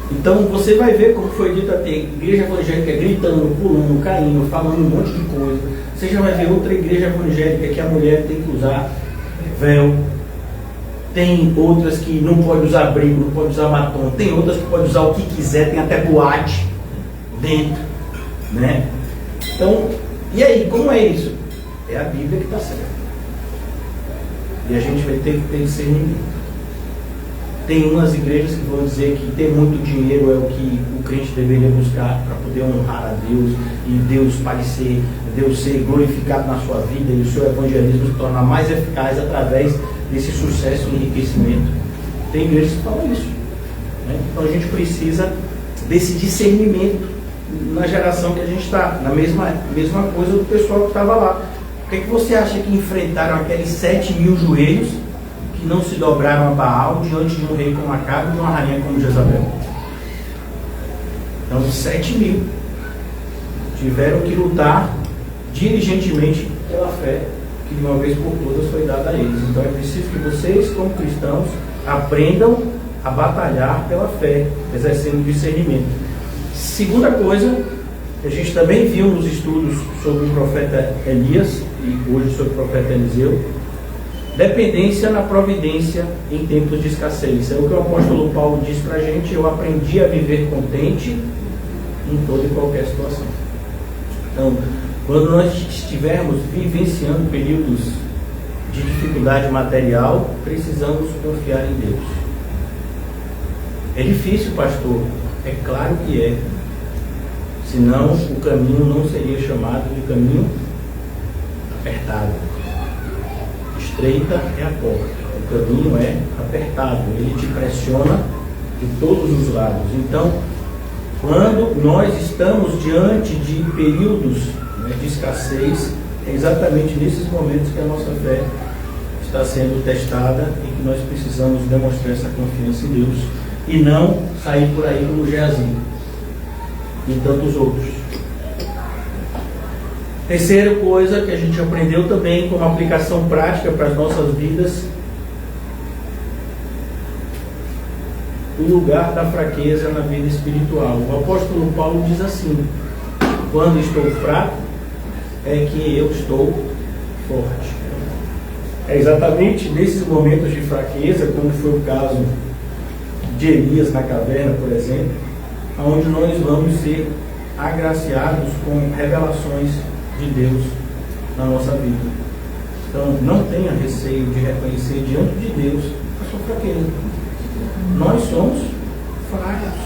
Então você vai ver como foi dito até igreja evangélica gritando, pulando, caindo, falando um monte de coisa. Você já vai ver outra igreja evangélica que a mulher tem que usar véu. Tem outras que não pode usar abrigo, não pode usar batom. Tem outras que pode usar o que quiser, tem até boate dentro, né? Então, e aí, como é isso? É a Bíblia que está certa. E a gente vai ter que ter discernimento. Tem umas igrejas que vão dizer que ter muito dinheiro é o que o crente deveria buscar para poder honrar a Deus e Deus parecer, Deus ser glorificado na sua vida e o seu evangelismo se tornar mais eficaz através desse sucesso e enriquecimento. Tem igrejas que falam isso, né? Então a gente precisa desse discernimento na geração que a gente está, na mesma coisa do pessoal que estava lá. O que você acha que enfrentaram aqueles 7.000 joelhos que não se dobraram a Baal diante de um rei como Acabe e de uma rainha como Jezabel? Então 7.000 tiveram que lutar diligentemente pela fé que de uma vez por todas foi dada a eles. Então é preciso que vocês, como cristãos, aprendam a batalhar pela fé, exercendo discernimento. Segunda coisa, que a gente também viu nos estudos sobre o profeta Elias e hoje sobre o profeta Eliseu, dependência na providência em tempos de escassez. É o que o apóstolo Paulo diz para a gente: eu aprendi a viver contente em toda e qualquer situação. Então, quando nós estivermos vivenciando períodos de dificuldade material, precisamos confiar em Deus. É difícil, pastor? É claro que é. Senão o caminho não seria chamado de caminho apertado. Estreita é a porta. O caminho é apertado. Ele te pressiona de todos os lados. Então, quando nós estamos diante de períodos, né, de escassez, é exatamente nesses momentos que a nossa fé está sendo testada e que nós precisamos demonstrar essa confiança em Deus e não sair por aí como Geazi e tantos outros. Terceira coisa que a gente aprendeu também como aplicação prática para as nossas vidas: o lugar da fraqueza na vida espiritual. O apóstolo Paulo diz assim: quando estou fraco é que eu estou forte. É exatamente nesses momentos de fraqueza, como foi o caso de Elias na caverna, por exemplo, onde nós vamos ser agraciados com revelações de Deus na nossa vida. Então, não tenha receio de reconhecer diante de Deus a sua fraqueza. Nós somos fracos.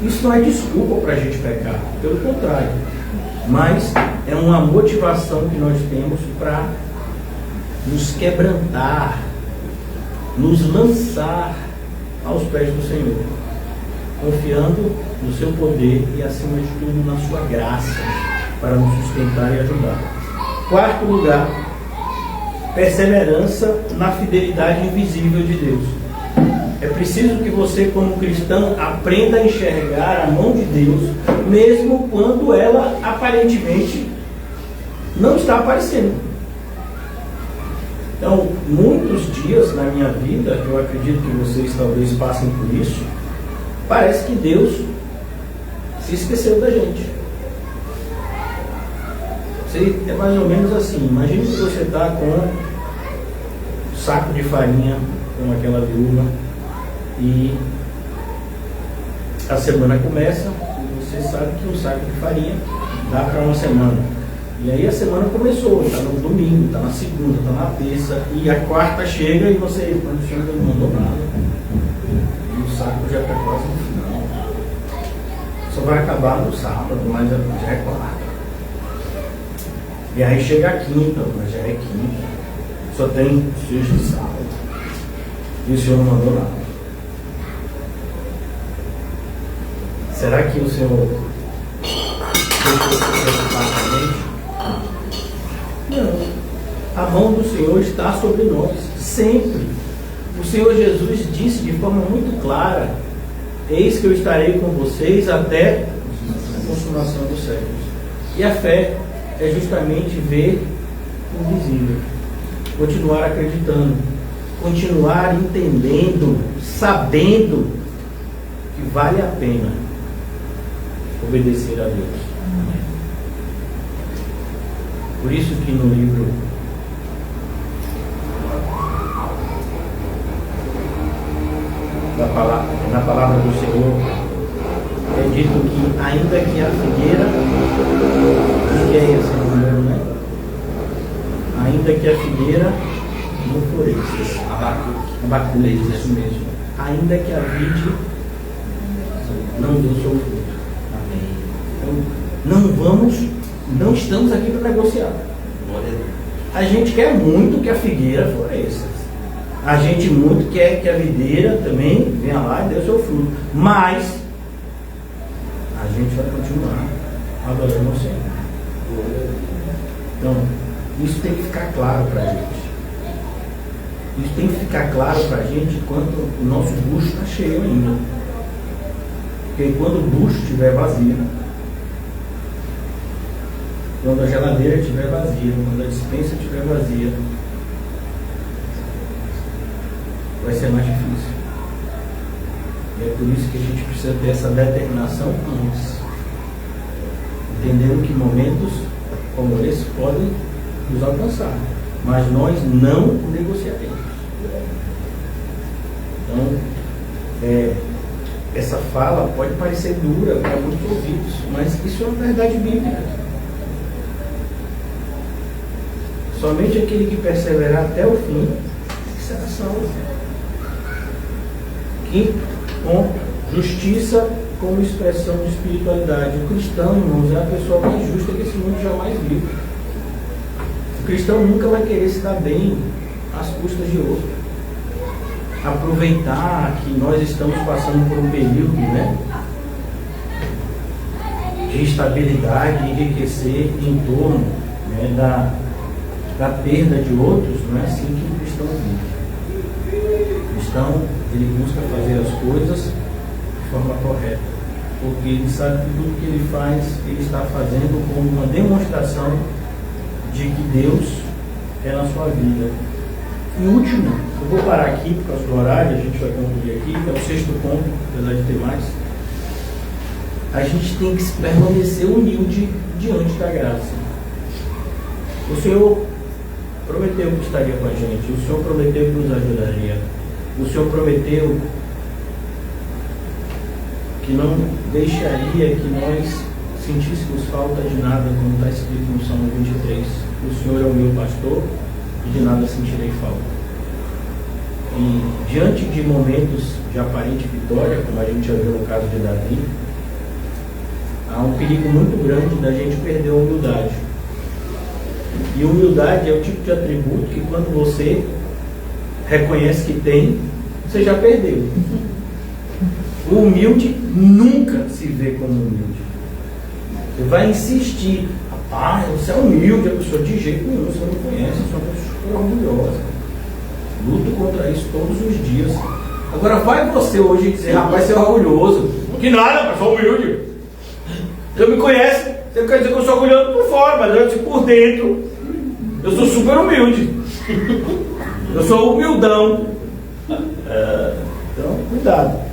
Isso não é desculpa para a gente pecar, pelo contrário, mas é uma motivação que nós temos para nos quebrantar, nos lançar aos pés do Senhor, confiando no seu poder e, acima de tudo, na sua graça para nos sustentar e ajudar. Quarto lugar, perseverança na fidelidade invisível de Deus. É preciso que você, como cristão, aprenda a enxergar a mão de Deus, mesmo quando ela aparentemente não está aparecendo. Então, muitos dias na minha vida, eu acredito que vocês talvez passem por isso, parece que Deus se esqueceu da gente. É mais ou menos assim: imagine que você está com um saco de farinha, com aquela viúva, e a semana começa, e você sabe que um saco de farinha dá para uma semana. E aí a semana começou, está no domingo, está na segunda, está na terça, e a quarta chega e você, quando chega, não mandou nada. E o saco já está quase no final. Só vai acabar no sábado, mas já é quarta. E aí chega a quinta, mas já é quinta. Só tem sexta e sábado. E o Senhor não mandou nada. Será que o Senhor não? A mão do Senhor está sobre nós, sempre. O Senhor Jesus disse de forma muito clara: eis que eu estarei com vocês até a consumação dos séculos. E a fé é justamente ver o invisível, continuar acreditando, continuar entendendo, sabendo que vale a pena obedecer a Deus. Por isso que no livro na palavra do Senhor é dito que ainda que a figueira, que é esse número, né? Ainda que a figueira não floresça, Abacuque, isso mesmo. Ainda que a vide não deu seu fruto. Então, não estamos aqui para negociar. A gente quer muito que a figueira floresça. A gente muito quer que a videira também venha lá e dê o seu fruto. Mas a gente vai continuar adorando ao Senhor. Então, isso tem que ficar claro para a gente. Isso tem que ficar claro para a gente enquanto o nosso bucho está cheio ainda. Porque quando o bucho estiver vazio, quando a geladeira estiver vazia, quando a despensa estiver vazia, vai ser mais difícil. E é por isso que a gente precisa ter essa determinação antes, entendendo que momentos como esse podem nos alcançar, mas nós não negociaremos. Então, essa fala pode parecer dura para muitos ouvidos, mas isso é uma verdade bíblica. Somente aquele que perseverar até o fim será salvo. Quinto ponto, Justiça como expressão de espiritualidade. O cristão, irmãos, é a pessoa mais justa que esse mundo jamais viu. O cristão nunca vai querer se dar bem às custas de outro. Aproveitar que nós estamos passando por um período, né, de instabilidade e enriquecer em torno, né, da perda de outros. Não é assim que o cristão vive. O cristão, ele busca fazer as coisas de forma correta, porque ele sabe que tudo que ele faz, ele está fazendo como uma demonstração de que Deus é na sua vida. E último, eu vou parar aqui por causa do horário, a gente vai concluir aqui, é o 6º ponto, apesar de ter mais. A gente tem que permanecer humilde diante da graça. O Senhor prometeu que estaria com a gente, o Senhor prometeu que nos ajudaria, o Senhor prometeu que não deixaria que nós sentíssemos falta de nada, como está escrito no Salmo 23. O Senhor é o meu pastor e de nada sentirei falta. E diante de momentos de aparente vitória, como a gente já viu no caso de Davi, há um perigo muito grande da gente perder a humildade. E humildade é o tipo de atributo que quando você reconhece que tem, você já perdeu. O humilde nunca se vê como humilde. Você vai insistir, rapaz, você é humilde, a pessoa de jeito nenhum, você não conhece, você é uma pessoa super orgulhosa. Luto contra isso todos os dias. Agora vai você hoje dizer, rapaz, você é orgulhoso. Que nada, eu sou humilde. Você me conhece, você quer dizer que eu sou orgulhoso por fora, mas eu por dentro, eu sou super humilde. Eu sou humildão. Então, cuidado.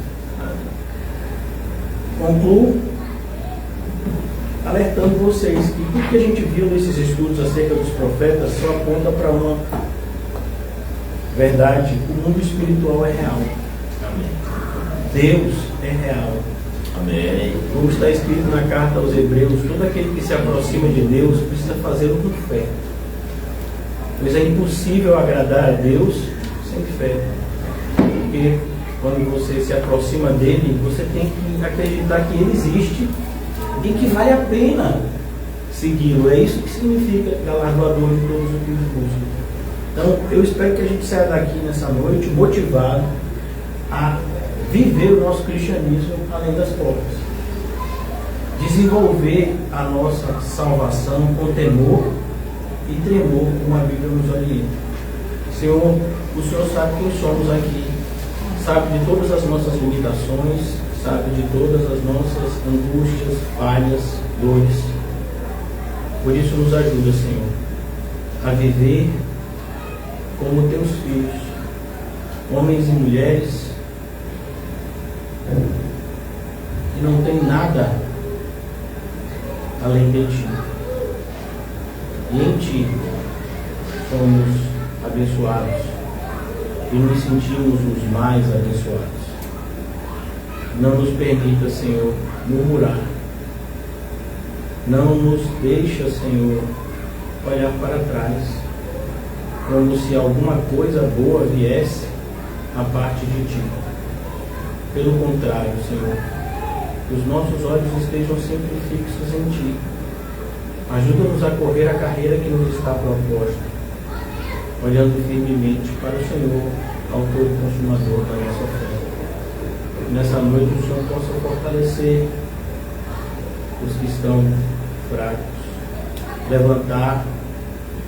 Concluo alertando vocês que tudo que a gente viu nesses estudos acerca dos profetas só aponta para uma verdade: o mundo espiritual é real. Amém. Deus é real. Amém. Como está escrito na carta aos Hebreus, todo aquele que se aproxima de Deus precisa fazê-lo com fé. Pois é impossível agradar a Deus sem fé. Porque quando você se aproxima dele, você tem que acreditar que ele existe e que vale a pena segui-lo. É isso que significa galardoador de todos os que os buscam. Então, eu espero que a gente saia daqui nessa noite motivado a viver o nosso cristianismo além das portas. Desenvolver a nossa salvação com temor e tremor, como a Bíblia nos orienta. Senhor, o Senhor sabe quem somos aqui, sabe de todas as nossas limitações, sabe de todas as nossas angústias, falhas, dores. Por isso nos ajuda, Senhor, a viver como teus filhos, homens e mulheres que não tem nada além de ti. E em ti somos abençoados e nos sentimos os mais abençoados. Não nos permita, Senhor, murmurar. Não nos deixa, Senhor, olhar para trás, como se alguma coisa boa viesse a parte de ti. Pelo contrário, Senhor, que os nossos olhos estejam sempre fixos em ti. Ajuda-nos a correr a carreira que nos está proposta, olhando firmemente para o Senhor, autor e consumador da nossa fé. Nessa noite o Senhor possa fortalecer os que estão fracos, levantar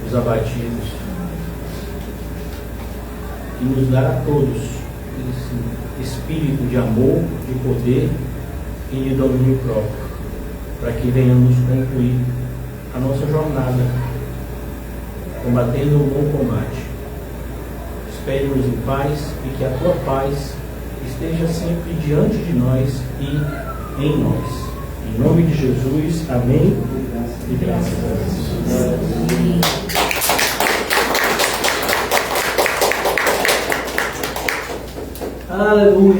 os abatidos e nos dar a todos esse espírito de amor, de poder e de domínio próprio, para que venhamos concluir a nossa jornada combatendo o bom combate. Espere-nos em paz e que a tua paz esteja sempre diante de nós e em nós. Em nome de Jesus, amém e graças a Deus. Aleluia.